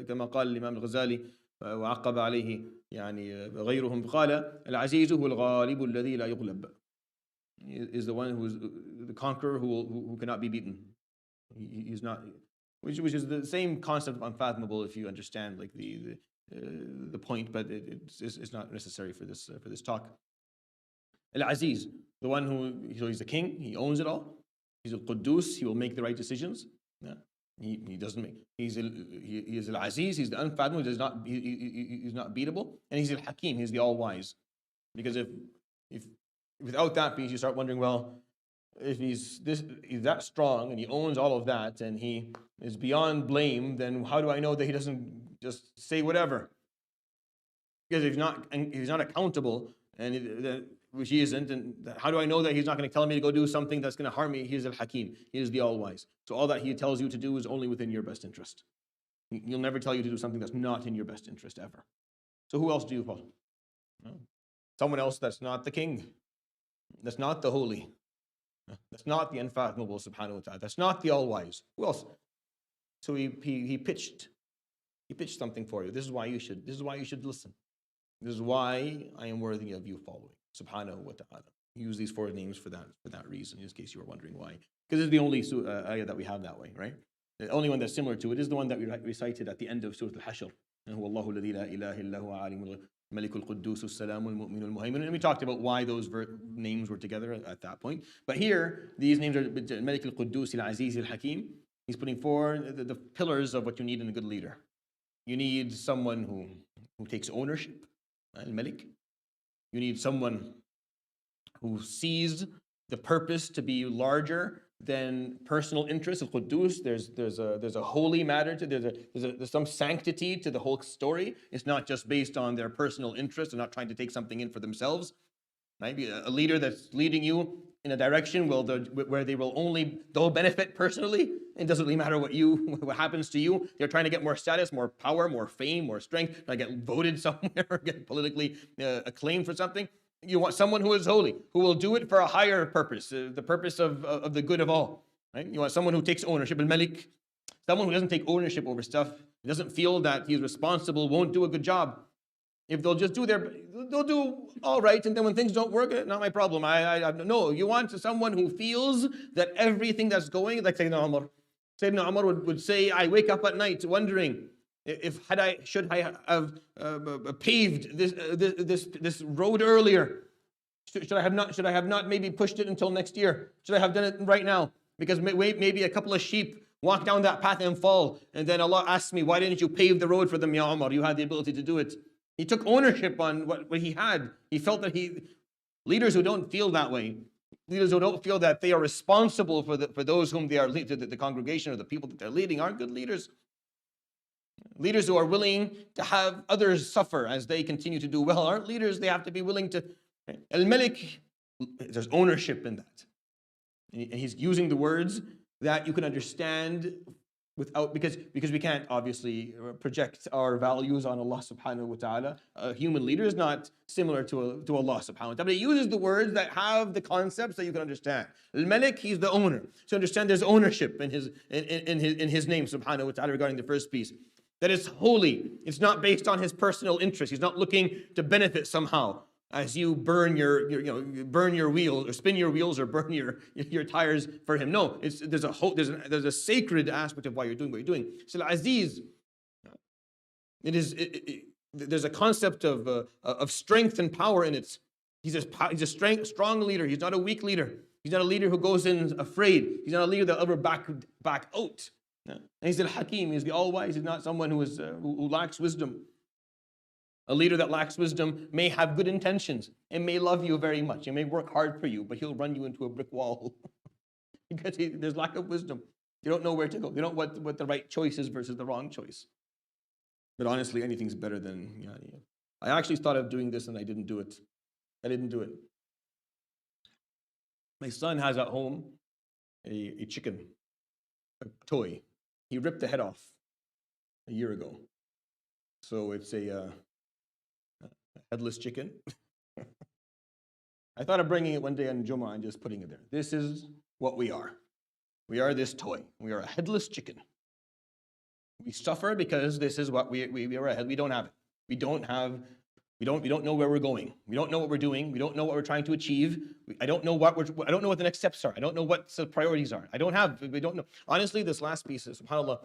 كما قال الإمام الغزالي وعقب عليه يعني غيرهم قال العزيز هو الغالب الذي لا يغلب. Is the one who is the conqueror who cannot be beaten. He's not, which is the same concept of unfathomable if you understand like the point, but it's not necessary for this talk. Al-Aziz, the one so he's the king, he owns it all. He's al-Quddus, he will make the right decisions. Yeah. He doesn't make. He is al-Aziz, he's the unfathomable, he's not beatable, and he's al-Hakim, he's the all-wise. Because if without that piece, you start wondering, well, if he's that strong and he owns all of that and he is beyond blame, then how do I know that he doesn't just say whatever? Because if he's not accountable, which he isn't, and how do I know that he's not going to tell me to go do something that's going to harm me? He is al-Hakim. He is the all-wise. So all that he tells you to do is only within your best interest. He'll never tell you to do something that's not in your best interest ever. So who else do you follow? Someone else that's not the king. That's not the holy. That's not the unfathomable subhanahu wa ta'ala. That's not the all-wise. Who else? So he pitched something for you. This is why you should listen. This is why I am worthy of you following. Subhanahu wa ta'ala. Use these 4 names for that reason, in case you were wondering why. Because it's the only ayah that we have that way, right? The only one that's similar to it is the one that we recited at the end of Surat Al-Hashr. And we talked about why those names were together at that point. But here, these names are Malik al-Quddus, al-Aziz, al-Hakim. He's putting 4 the pillars of what you need in a good leader. You need someone who takes ownership, al-Malik. You need someone who sees the purpose to be larger than personal interests. Al-Quddus, there's a holy matter to there's some sanctity to the whole story. It's not just based on their personal interest and not trying to take something in for themselves. Right? A leader that's leading you in a direction where they'll benefit personally. It doesn't really matter what happens to you. They're trying to get more status, more power, more fame, more strength, trying to get voted somewhere or get politically acclaimed for something. You want someone who is holy, who will do it for a higher purpose, the purpose of the good of all. Right? You want someone who takes ownership, al-Malik, someone who doesn't take ownership over stuff, He doesn't feel that he's responsible, won't do a good job. If they'll just they'll do all right, and then when things don't work, not my problem. No, you want someone who feels that everything that's going, like Sayyidina Umar. Sayyidina Umar would say, I wake up at night wondering should I have paved this road earlier? Should I have not maybe pushed it until next year? Should I have done it right now? Because maybe a couple of sheep walk down that path and fall, and then Allah asks me, why didn't you pave the road for them, Ya Umar? You had the ability to do it. He took ownership on what he had. He felt that leaders who don't feel that way, leaders who don't feel that they are responsible for those whom they are leading, the congregation or the people that they're leading, aren't good leaders. Leaders who are willing to have others suffer as they continue to do well aren't leaders. They have to be willing to. Al-Malik, there's ownership in that. And he's using the words that you can understand without, because we can't obviously project our values on Allah subhanahu wa ta'ala. A human leader is not similar to Allah subhanahu wa ta'ala. But he uses the words that have the concepts that you can understand. Al-Malik, he's the owner. So understand there's ownership in his name subhanahu wa ta'ala regarding the first piece. That it's holy. It's not based on his personal interest. He's not looking to benefit somehow as you burn your wheels or spin your wheels or burn your tires for him. No, there's a sacred aspect of why you're doing what you're doing. So Aziz, there's a concept of strength and power in it. He's a strong leader. He's not a weak leader. He's not a leader who goes in afraid. He's not a leader that'll ever back out. And he's al-Hakim. He's the all-wise. He's not someone who lacks wisdom. A leader that lacks wisdom may have good intentions and may love you very much. He may work hard for you, but he'll run you into a brick wall because there's lack of wisdom. You don't know where to go. You don't know what the right choice is versus the wrong choice. But honestly, anything's better than. I actually thought of doing this and I didn't do it. My son has at home a chicken, a toy. He ripped the head off a year ago. So it's a headless chicken. I thought of bringing it one day on Jum'ah and just putting it there. This is what we are. We are this toy. We are a headless chicken. We suffer because this is what we are. We don't have it. We don't know where we're going. We don't know what we're doing. We don't know what we're trying to achieve. I don't know what the next steps are. I don't know what the priorities are. We don't know. Honestly, this last piece is, subhanAllah,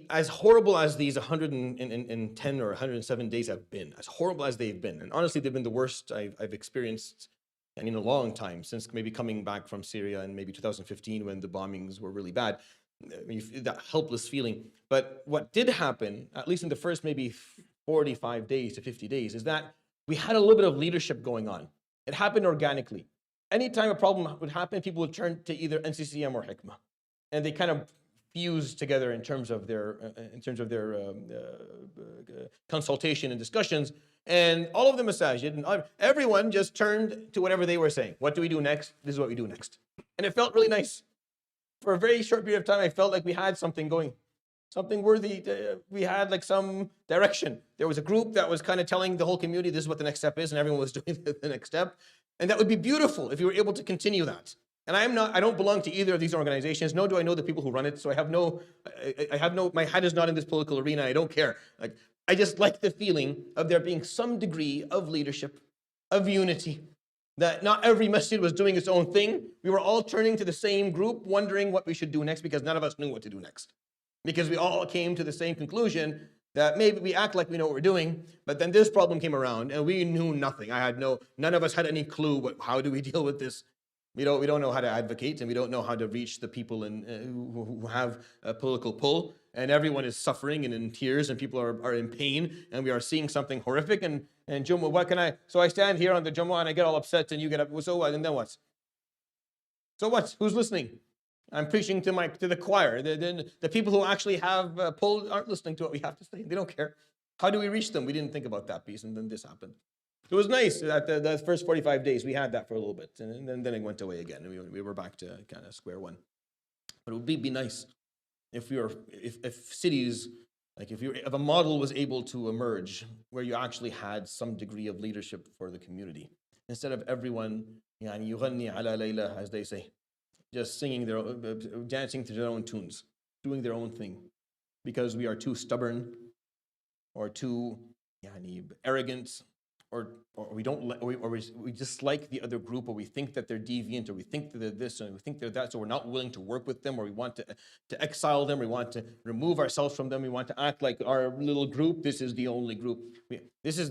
as horrible as these 110 or 107 days have been, as horrible as they've been, and honestly, they've been the worst I've experienced in a long time, since maybe coming back from Syria in maybe 2015 when the bombings were really bad. That helpless feeling. But what did happen, at least in the first maybe 45 days to 50 days, is that we had a little bit of leadership going on. It happened organically. Anytime a problem would happen, people would turn to either NCCM or Hikmah, and they kind of fused together in terms of their consultation and discussions. And all of the masajid, everyone just turned to whatever they were saying. What do we do next? This is what we do next. And it felt really nice. For a very short period of time, I felt like we had something going, something worthy. We had like some direction. There was a group that was kind of telling the whole community this is what the next step is, and everyone was doing the next step. And that would be beautiful if you were able to continue that. And I don't belong to either of these organizations, nor do I know the people who run it. So my head is not in this political arena. I don't care. I just like the feeling of there being some degree of leadership, of unity. That not every masjid was doing its own thing. We were all turning to the same group, wondering what we should do next, because none of us knew what to do next. Because we all came to the same conclusion that maybe we act like we know what we're doing, but then this problem came around and we knew nothing. None of us had any clue how do we deal with this. We don't know how to advocate, and we don't know how to reach the people who have a political pull, and everyone is suffering and in tears, and people are in pain, and we are seeing something horrific. And Jumu'ah, so I stand here on the Jumu'ah and I get all upset, and you get up. So what? And then what? So what? Who's listening? I'm preaching to the choir. The people who actually have pull aren't listening to what we have to say. They don't care. How do we reach them? We didn't think about that piece, and then this happened. It was nice that the first 45 days we had that for a little bit, and then it went away again, and we were back to kind of square one. But it would be nice if cities, like if a model was able to emerge where you actually had some degree of leadership for the community, instead of everyone يغني على ليلى, as they say, just singing dancing to their own tunes. doing their own thing because we are too stubborn or too arrogant, or we don't or we dislike the other group, or we think that they're deviant, or we think that they're this and we think they're that, so we're not willing to work with them, or we want to exile them, we want to remove ourselves from them, we want to act like our little group, this is the only group. This is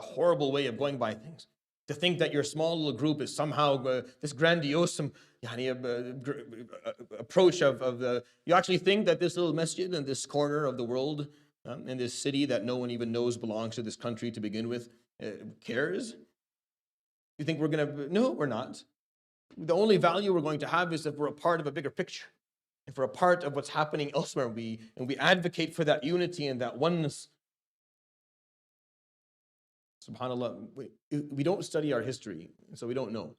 a horrible way of going by things. To think that your small little group is somehow this grandiose approach of you actually think that this little masjid in this corner of the world, in this city that no one even knows belongs to this country to begin with, cares? You think we're going to? No, we're not. The only value we're going to have is if we're a part of a bigger picture. If we're a part of what's happening elsewhere, we advocate for that unity and that oneness. SubhanAllah, we don't study our history, so we don't know.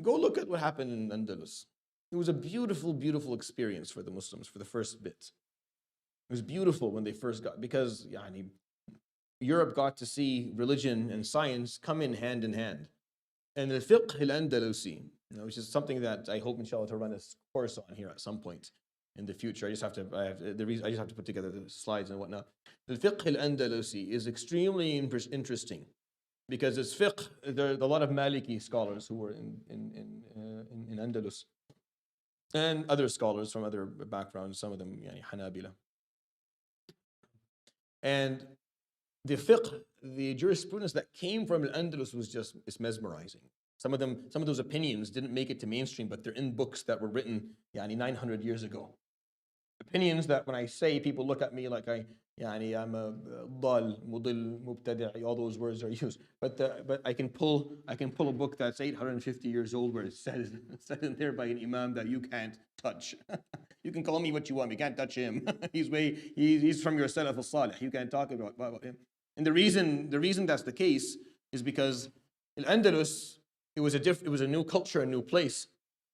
Go look at what happened in Andalus. It was a beautiful, beautiful experience for the Muslims for the first bit. It was beautiful when they first got, because Europe got to see religion and science come in hand. And the fiqh al-Andalusi, which is something that I hope, inshallah, to run a course on here at some point in the future. I just have to put together the slides and whatnot. The fiqh al-Andalusi is extremely interesting because it's fiqh. There are a lot of Maliki scholars who were in Andalus, and other scholars from other backgrounds, some of them Hanabila. And the fiqh, the jurisprudence that came from Al-Andalus it's mesmerizing. Some of those opinions didn't make it to mainstream, but they're in books that were written 900 years ago. Opinions that when I say, people look at me like I'm a dal, mudil, mubtadi', all those words are used. But I can pull a book that's 850 years old where it's said in there by an imam that you can't touch. You can call me what you want, you can't touch him. He's from your Salaf al-Salih. You can't talk about him. And the reason that's the case is because in Andalus, it was a new culture, a new place.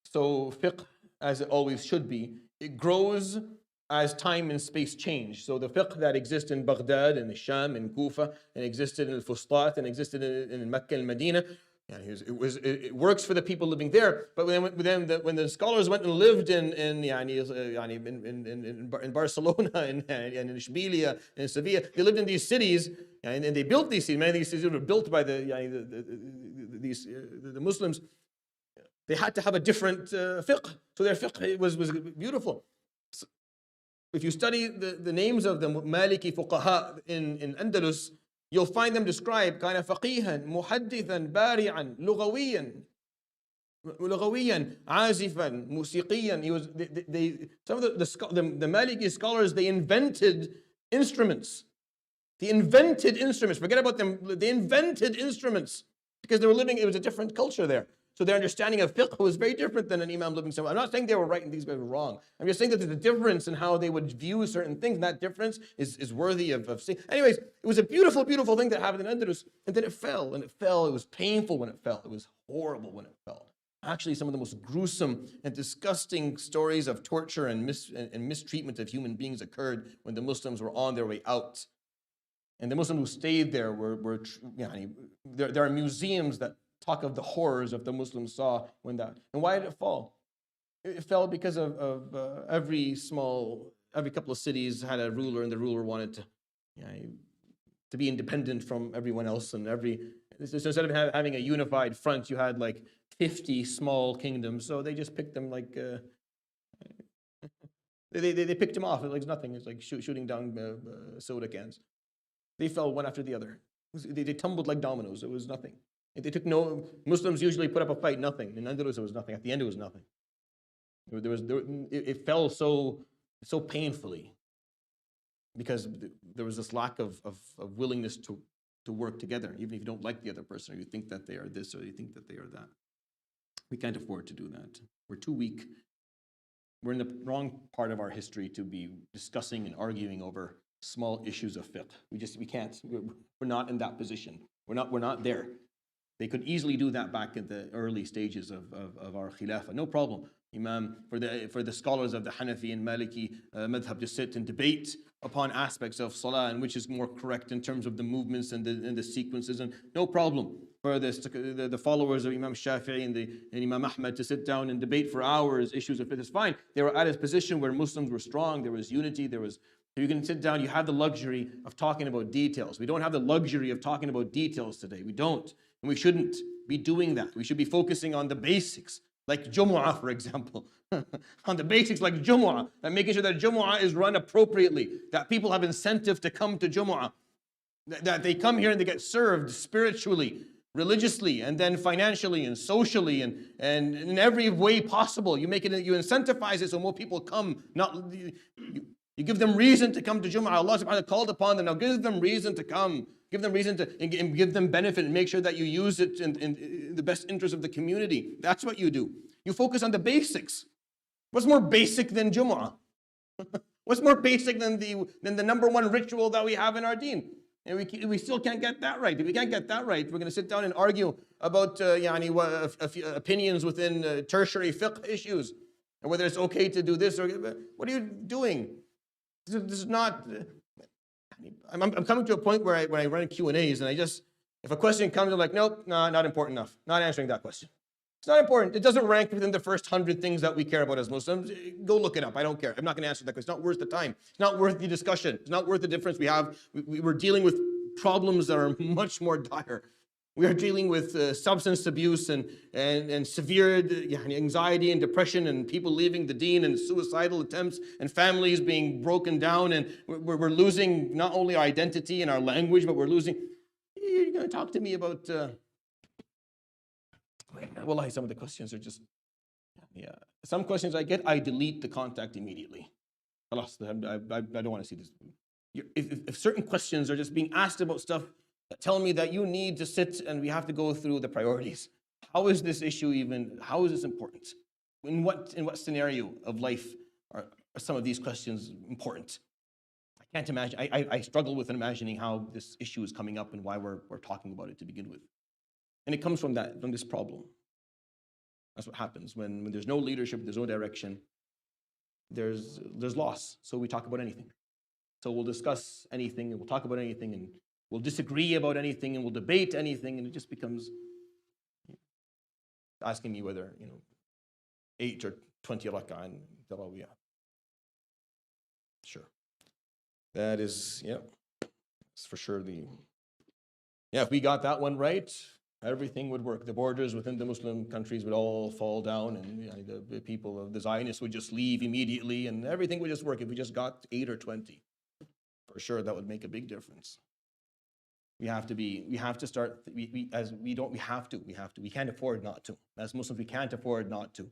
So fiqh, as it always should be, it grows as time and space change. So the fiqh that exists in Baghdad and Sham and Kufa and existed in Al-Fustat and existed in Mecca and Medina, it works for the people living there. But when the scholars went and lived in Barcelona and in Ishbilia and Sevilla, they lived in these cities and they built these cities. Many of these cities were built by the Muslims. They had to have a different fiqh. So their fiqh was beautiful. So if you study the names of the Maliki fuqaha in Andalus, you'll find them described kind of faqihan, muhaddithan, bari'an, lughawiyan, azifan, musiqiyan. Some of the Maliki scholars, they invented instruments. Forget about them. They invented instruments because they were living. It was a different culture there. So their understanding of fiqh was very different than an imam living somewhere. I'm not saying they were right and these guys were wrong. I'm just saying that there's a difference in how they would view certain things, and that difference is worthy of seeing. Anyways, it was a beautiful, beautiful thing that happened in Andalus, and then it fell, and it fell. It was painful when it fell. It was horrible when it fell. Actually, some of the most gruesome and disgusting stories of torture and mistreatment of human beings occurred when the Muslims were on their way out. And the Muslims who stayed there there are museums that talk of the horrors of the Muslims saw when that. And why did it fall? It fell because of every couple of cities had a ruler, and the ruler wanted to be independent from everyone else. And so instead of having a unified front, you had like 50 small kingdoms. So they just picked them like they picked them off. It was nothing. It's like shooting down soda cans. They fell one after the other. They tumbled like dominoes. It was nothing. They took no. Muslims usually put up a fight. Nothing. In Andalus, it was nothing. At the end, it was nothing. It fell so painfully because there was this lack of willingness to work together, even if you don't like the other person, or you think that they are this, or you think that they are that. We can't afford to do that. We're too weak. We're in the wrong part of our history to be discussing and arguing over small issues of fiqh. We can't. We're not in that position. We're not there. They could easily do that back at the early stages of our khilafah. No problem. for the scholars of the Hanafi and Maliki madhab to sit and debate upon aspects of salah and which is more correct in terms of the movements and the sequences, and no problem for the followers of Imam Shafi'i and Imam Ahmad to sit down and debate for hours issues of fiqh. It's fine. They were at a position where Muslims were strong, there was unity, so you can sit down, you have the luxury of talking about details. We don't have the luxury of talking about details today. We don't. And we shouldn't be doing that. We should be focusing on the basics, like Jumu'ah, for example. On the basics like Jumu'ah, and making sure that Jumu'ah is run appropriately, that people have incentive to come to Jumu'ah, that they come here and they get served spiritually, religiously, and then financially and socially and in every way possible. You incentivize it so more people come. You give them reason to come to Jumu'ah. Allah subhanahu wa ta'ala called upon them. Now give them reason to come. Give them reason to and give them benefit and make sure that you use it in the best interest of the community. That's what you do. You focus on the basics. What's more basic than Jumu'ah? What's more basic than the number one ritual that we have in our deen? And we still can't get that right. If we can't get that right, we're going to sit down and argue about opinions within tertiary fiqh issues, and whether it's okay to do this or what are you doing? This is not. I'm coming to a point where when I run Q&As and if a question comes, I'm like, nope, not important enough. Not answering that question. It's not important. It doesn't rank within the first 100 things that we care about as Muslims. Go look it up. I don't care. I'm not going to answer that question. It's not worth the time. It's not worth the discussion. It's not worth the difference we have. We're dealing with problems that are much more dire. We are dealing with substance abuse and severe anxiety and depression and people leaving the deen and suicidal attempts and families being broken down, and we're losing not only our identity and our language, but we're losing. You're going to talk to me about... Wallahi, some of the questions are just... Some questions I get, I delete the contact immediately. I don't want to see this. If certain questions are just being asked about stuff that tell me that you need to sit and we have to go through the priorities. How is this issue how is this important? In what scenario of life are some of these questions important? I can't imagine. I struggle with imagining how this issue is coming up and why we're talking about it to begin with. And it comes from this problem. That's what happens when there's no leadership, there's no direction, there's loss. So we talk about anything. So we'll discuss anything and we'll talk about anything and we'll disagree about anything and we'll debate anything, and it just becomes asking me whether 8 or 20 rak'ah in Tarawiyah. Sure. That is, it's for sure if we got that one right, everything would work. The borders within the Muslim countries would all fall down, and the people of the Zionists would just leave immediately, and everything would just work if we just got 8 or 20. For sure, that would make a big difference. We have to start. We can't afford not to. As Muslims, we can't afford not to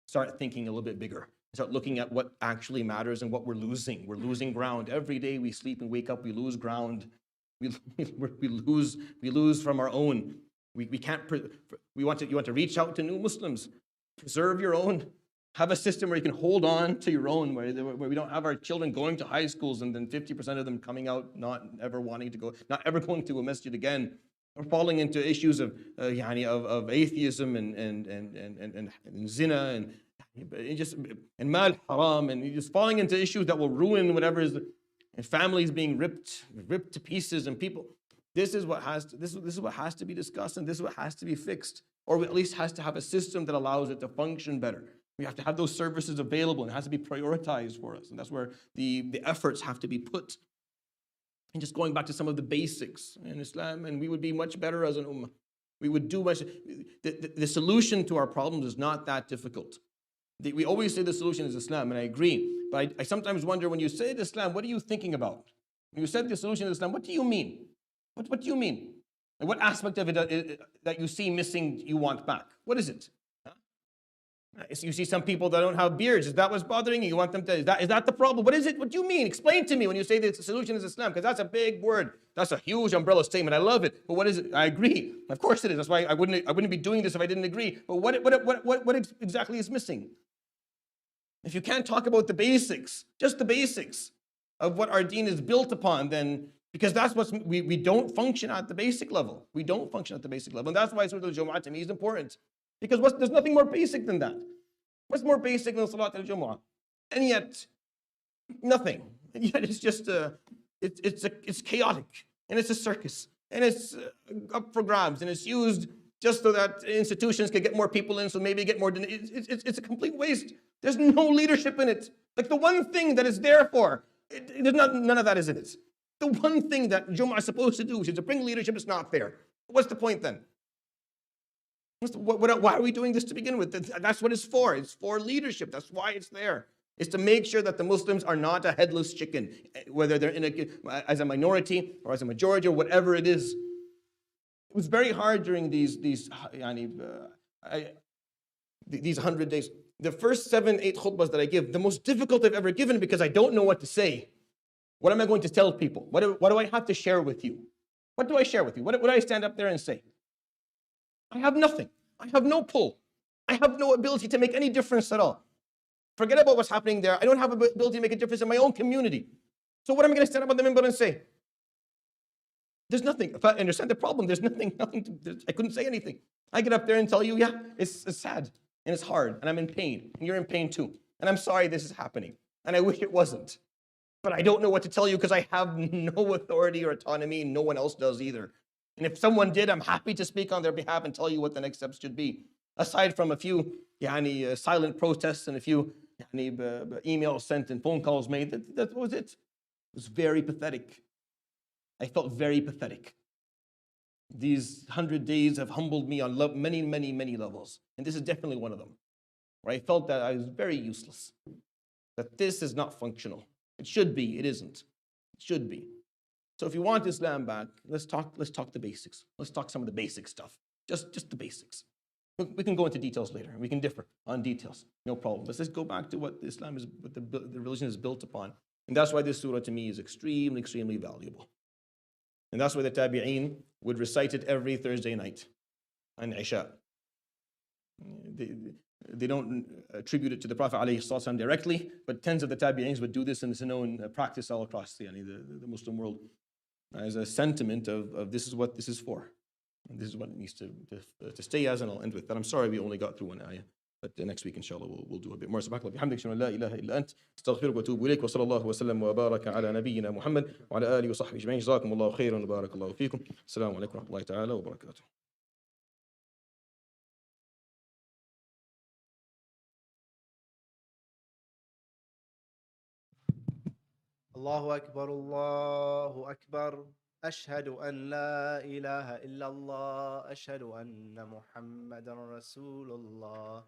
start thinking a little bit bigger. Start looking at what actually matters and what we're losing. We're losing ground every day. We sleep and wake up. We lose ground. We lose from our own. We can't. You want to reach out to new Muslims. Preserve your own. Have a system where you can hold on to your own, where we don't have our children going to high schools and then 50% of them coming out not ever wanting to go, not ever going to a masjid again, or falling into issues of atheism and zina and mal haram, and just falling into issues that will ruin whatever is, and families being ripped to pieces, and people. This is what has to be discussed, and this is what has to be fixed, or at least has to have a system that allows it to function better. We have to have those services available, and it has to be prioritized for us. And that's where the efforts have to be put. And just going back to some of the basics in Islam, and we would be much better as an ummah. We would do much. The solution to our problems is not that difficult. We always say the solution is Islam, and I agree. But I sometimes wonder, when you say Islam, what are you thinking about? When you said the solution is Islam, what do you mean? What do you mean? Like, what aspect of it that you see missing you want back? What is it? You see some people that don't have beards. Is that what's bothering you? You want them to, is that the problem? What is it? What do you mean? Explain to me when you say the solution is Islam, because that's a big word. That's a huge umbrella statement. I love it. But what is it? I agree. Of course it is. That's why I wouldn't be doing this if I didn't agree. But what exactly is missing? If you can't talk about the basics, just the basics of what our deen is built upon, then, because that's we don't function at the basic level. We don't function at the basic level. And that's why Surat Al-Jumah to me is important. Because there's nothing more basic than that. What's more basic than Surat Al-Jumah? And yet, nothing. And yet it's just it's chaotic, and it's a circus, and it's up for grabs, and it's used just so that institutions can get more people in, so maybe get more. It's a complete waste. There's no leadership in it. Like the one thing that it's there for, none of that is in it. The one thing that Jum'ah is supposed to do, which is to bring leadership, is not there. What's the point then? Why are we doing this to begin with? That's what it's for. It's for leadership. That's why it's there. It's to make sure that the Muslims are not a headless chicken, whether they're as a minority or as a majority or whatever it is. It was very hard during these 100 days. The first 7-8 khutbahs that I give, the most difficult I've ever given because I don't know what to say. What am I going to tell people? What do I have to share with you? What do I share with you? What do I stand up there and say? I have nothing. I have no pull. I have no ability to make any difference at all. Forget about what's happening there. I don't have the ability to make a difference in my own community. So what am I going to stand up on the minbar and say? There's nothing. If I understand the problem, there's nothing. I couldn't say anything. I get up there and tell you, yeah, it's sad and it's hard and I'm in pain and you're in pain too. And I'm sorry this is happening. And I wish it wasn't. But I don't know what to tell you because I have no authority or autonomy and no one else does either. And if someone did, I'm happy to speak on their behalf and tell you what the next steps should be. Aside from a few silent protests and a few emails sent and phone calls made, that was it. It was very pathetic. I felt very pathetic. These 100 days have humbled me on many, many, many levels. And this is definitely one of them, where I felt that I was very useless, that this is not functional. It should be, it isn't. It should be. So if you want Islam back, let's talk the basics. Let's talk some of the basic stuff, just the basics. We can go into details later. We can differ on details, no problem. But let's go back to what Islam is, what the religion is built upon. And that's why this surah to me is extremely, extremely valuable. And that's why the Tabi'een would recite it every Thursday night on Isha. They don't attribute it to the Prophet ﷺ directly, but tens of the Tabi'eens would do this, and it's a known practice all across the Muslim world as a sentiment of this is what this is for. And this is what it needs to stay as, and I'll end with that. I'm sorry we only got through one ayah, but next week inshallah we'll do a bit more. سبحانك اللهم وبحمدك لا إله إلا أنت استغفرك وأتوب إليك وصلى الله وسلم وبارك على نبينا محمد وعلى آله وصحبه أجمعين جزاكم الله خيرا وبارك الله فيكم السلام عليكم ورحمة الله تعالى وبركاته. الله أكبر الله أكبر أشهد أن لا إله إلا الله أشهد أن محمدا رسول الله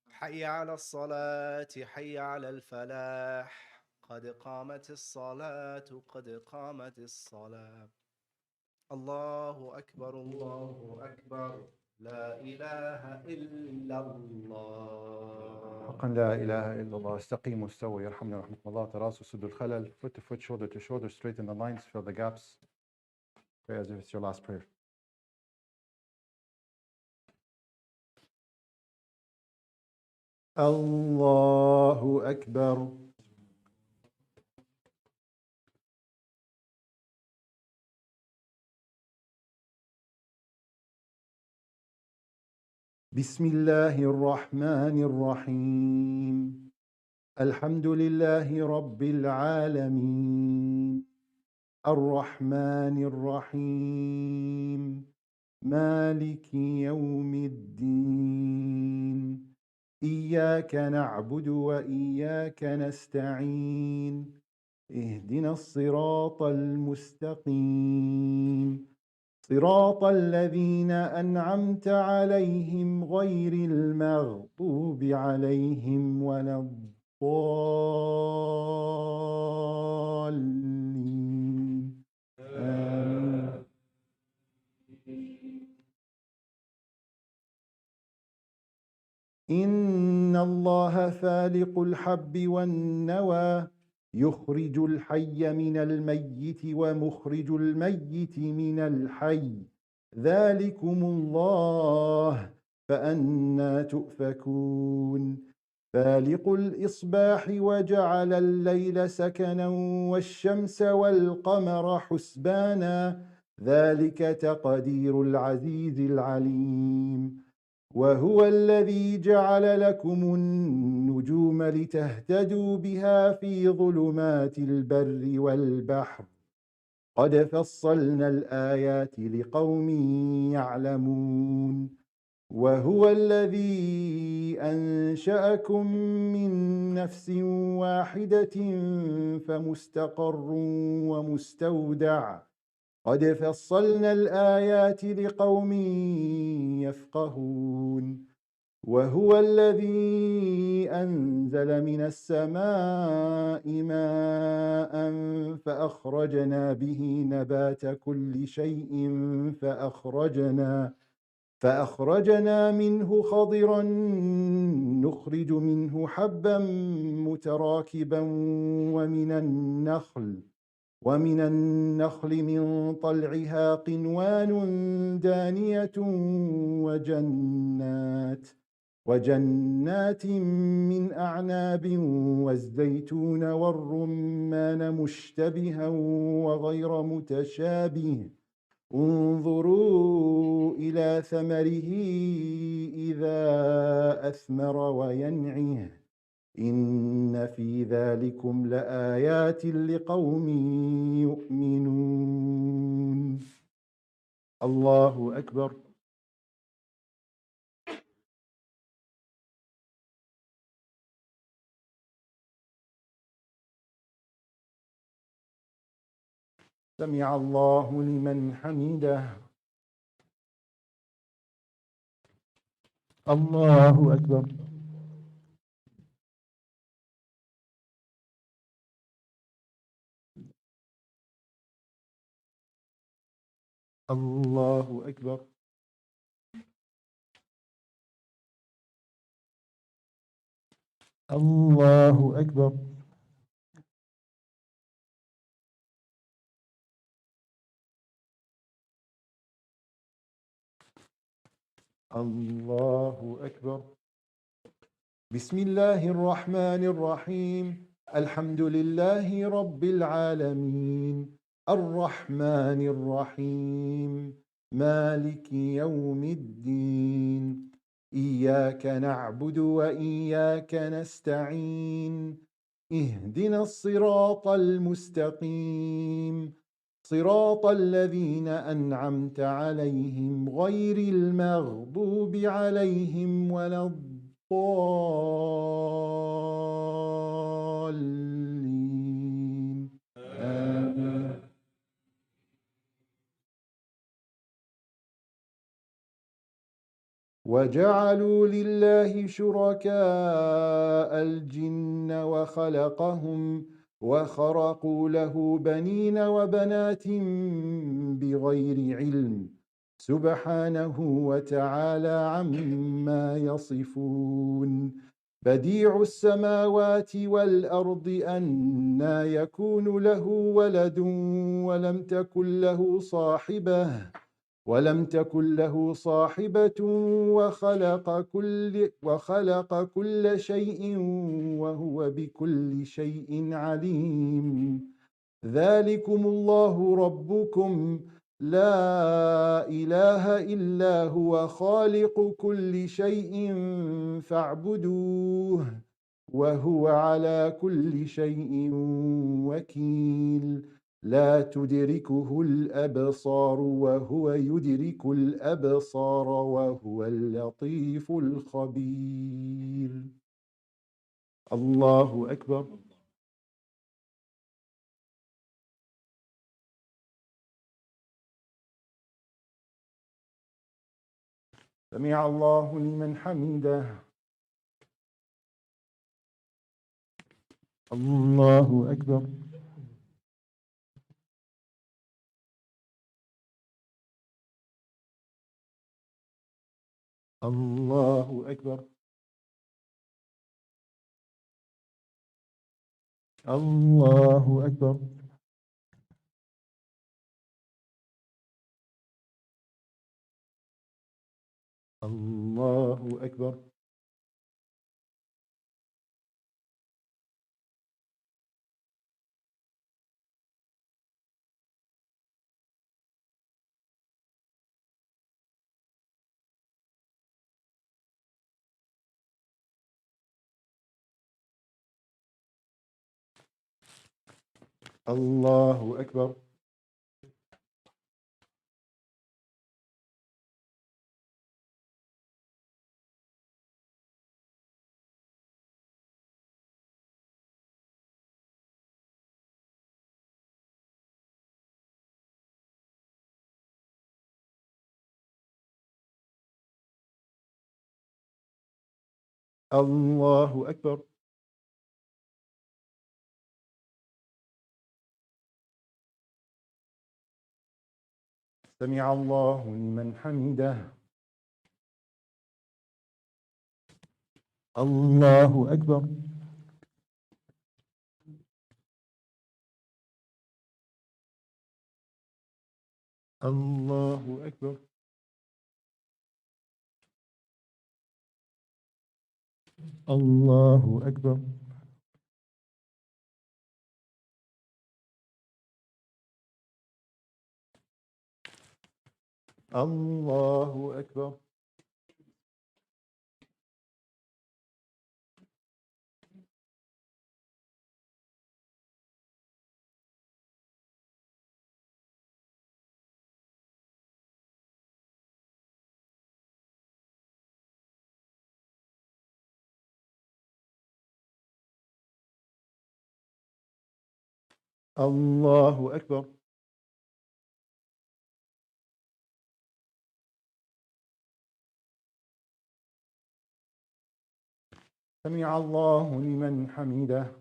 حي على الصلاة حي على الفلاح قد قامت الصلاة قد قامت الصلاة الله أكبر لا إله إلا الله حقا لا إله إلا الله استقيموا استووا يرحمنا ورحمة الله تراصوا سدوا الخلل foot to foot shoulder to shoulder straighten the lines fill the gaps pray as if it's your last prayer. Allahu Akbar. بسم الله الرحمن الرحيم الحمد لله رب العالمين الرحمن الرحيم مالك يوم الدين إياك نعبد وإياك نستعين اهدنا الصراط المستقيم صراط الذين أنعمت عليهم غير المغضوب عليهم ولا الضالين آمين. إن الله فالق الحب والنوى يخرج الحي من الميت ومخرج الميت من الحي ذلكم الله فأنى تؤفكون فالق الإصباح وجعل الليل سكنا والشمس والقمر حسبانا ذلك تقدير العزيز العليم وهو الذي جعل لكم النجوم لتهتدوا بها في ظلمات البر والبحر قد فصلنا الآيات لقوم يعلمون وهو الذي أنشأكم من نفس واحدة فمستقر ومستودع قد فصلنا الآيات لقوم يفقهون وهو الذي أنزل من السماء ماء فأخرجنا به نبات كل شيء فأخرجنا منه خضرا نخرج منه حبا متراكبا ومن النخل من طلعها قنوان دانية وجنات من أعناب والزيتون والرمان مشتبها وغير متشابه انظروا إلى ثمره إذا أثمر وينعه إن في ذلكم لآيات لقوم يؤمنون الله أكبر سمع الله لمن حمده الله أكبر الله أكبر الله أكبر الله أكبر بسم الله الرحمن الرحيم الحمد لله رب العالمين الرحمن الرحيم مالك يوم الدين إياك نعبد وإياك نستعين اهدنا الصراط المستقيم صراط الذين أنعمت عليهم غير المغضوب عليهم ولا الضالين آمين وجعلوا لله شركاء الجن وخرقوا له بنين وبنات بغير علم سبحانه وتعالى عما يصفون بديع السماوات والأرض أنى يكون له ولد ولم تكن له صاحبة وخلق كل شيء وهو بكل شيء عليم ذلكم الله ربكم لا إله إلا هو خالق كل شيء فاعبدوه وهو على كل شيء وكيل لا تدركه الأبصار وهو يدرك الأبصار وهو اللطيف الخبير الله أكبر سمع الله لمن حمده الله أكبر الله أكبر الله أكبر الله أكبر الله أكبر. الله أكبر. سمع الله لمن حمده. الله أكبر. الله أكبر. الله أكبر. الله أكبر. الله أكبر. سمع الله لمن حمده.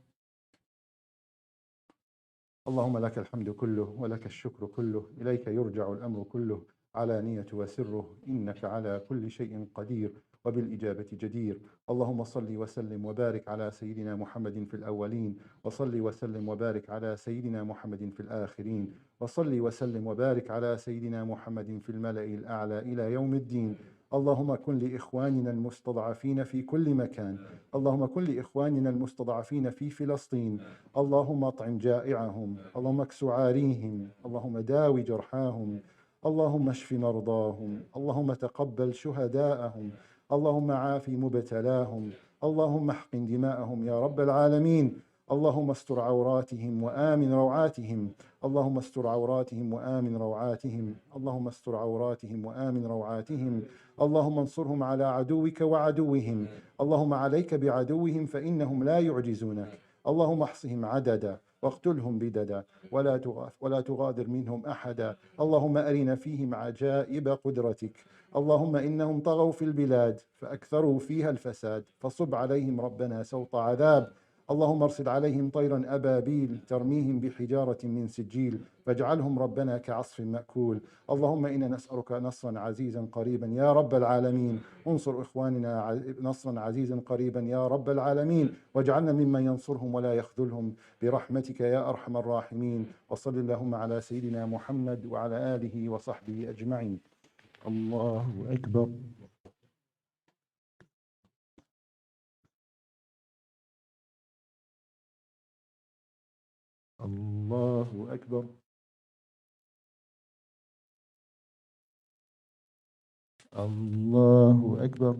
اللهم لك الحمد كله ولك الشكر كله، إليك يرجع الأمر كله، علانية وسره، إنك على كل شيء قدير وبالإجابة جدير. اللهم صل وسلم وبارك على سيدنا محمد في الأولين، وصل وسلم وبارك على سيدنا محمد في الآخرين، وصل وسلم وبارك على سيدنا محمد في الملأ الأعلى إلى يوم الدين. اللهم كن لإخواننا المستضعفين في كل مكان، اللهم كن لإخواننا المستضعفين في فلسطين، اللهم اطعم جائعهم، اللهم اكس عاريهم، اللهم داوي جرحاهم، اللهم اشف مرضاهم، اللهم تقبل شهداءهم، اللهم عاف مبتلاهم، اللهم احقن دماءهم يا رب العالمين. اللهم استر عوراتهم وآمن روعاتهم، اللهم استر عوراتهم وآمن روعاتهم، اللهم استر عوراتهم وآمن روعاتهم، اللهم انصرهم على عدوك وعدوهم، اللهم عليك بعدوهم فإنهم لا يعجزونك، اللهم احصهم عددا واقتلهم بددا ولا تغادر منهم أحدا، اللهم أرنا فيهم عجائب قدرتك، اللهم إنهم طغوا في البلاد فأكثروا فيها الفساد، فصب عليهم ربنا سوط عذاب، اللهم ارسل عليهم طيرا أبابيل ترميهم بحجارة من سجيل، فاجعلهم ربنا كعصف مأكول. اللهم إنا نسألك نصرا عزيزا قريبا يا رب العالمين، انصر إخواننا نصرا عزيزا قريبا يا رب العالمين، واجعلنا ممن ينصرهم ولا يخذلهم برحمتك يا أرحم الراحمين. وصل اللهم على سيدنا محمد وعلى آله وصحبه أجمعين. الله أكبر. الله أكبر. الله أكبر.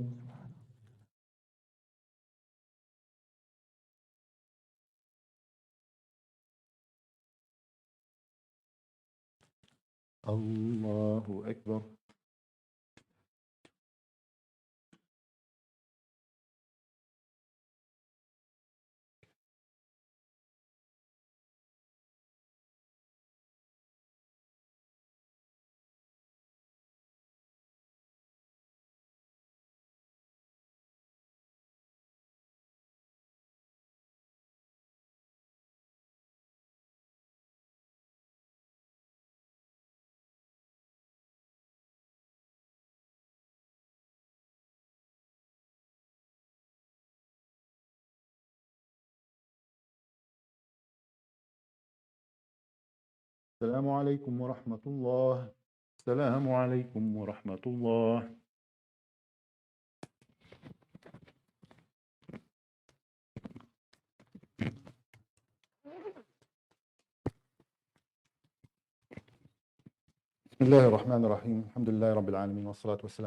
الله أكبر. السلام عليكم ورحمة الله. السلام عليكم ورحمة الله. بسم الله الرحمن الرحيم، الحمد لله رب العالمين، والصلاة والسلام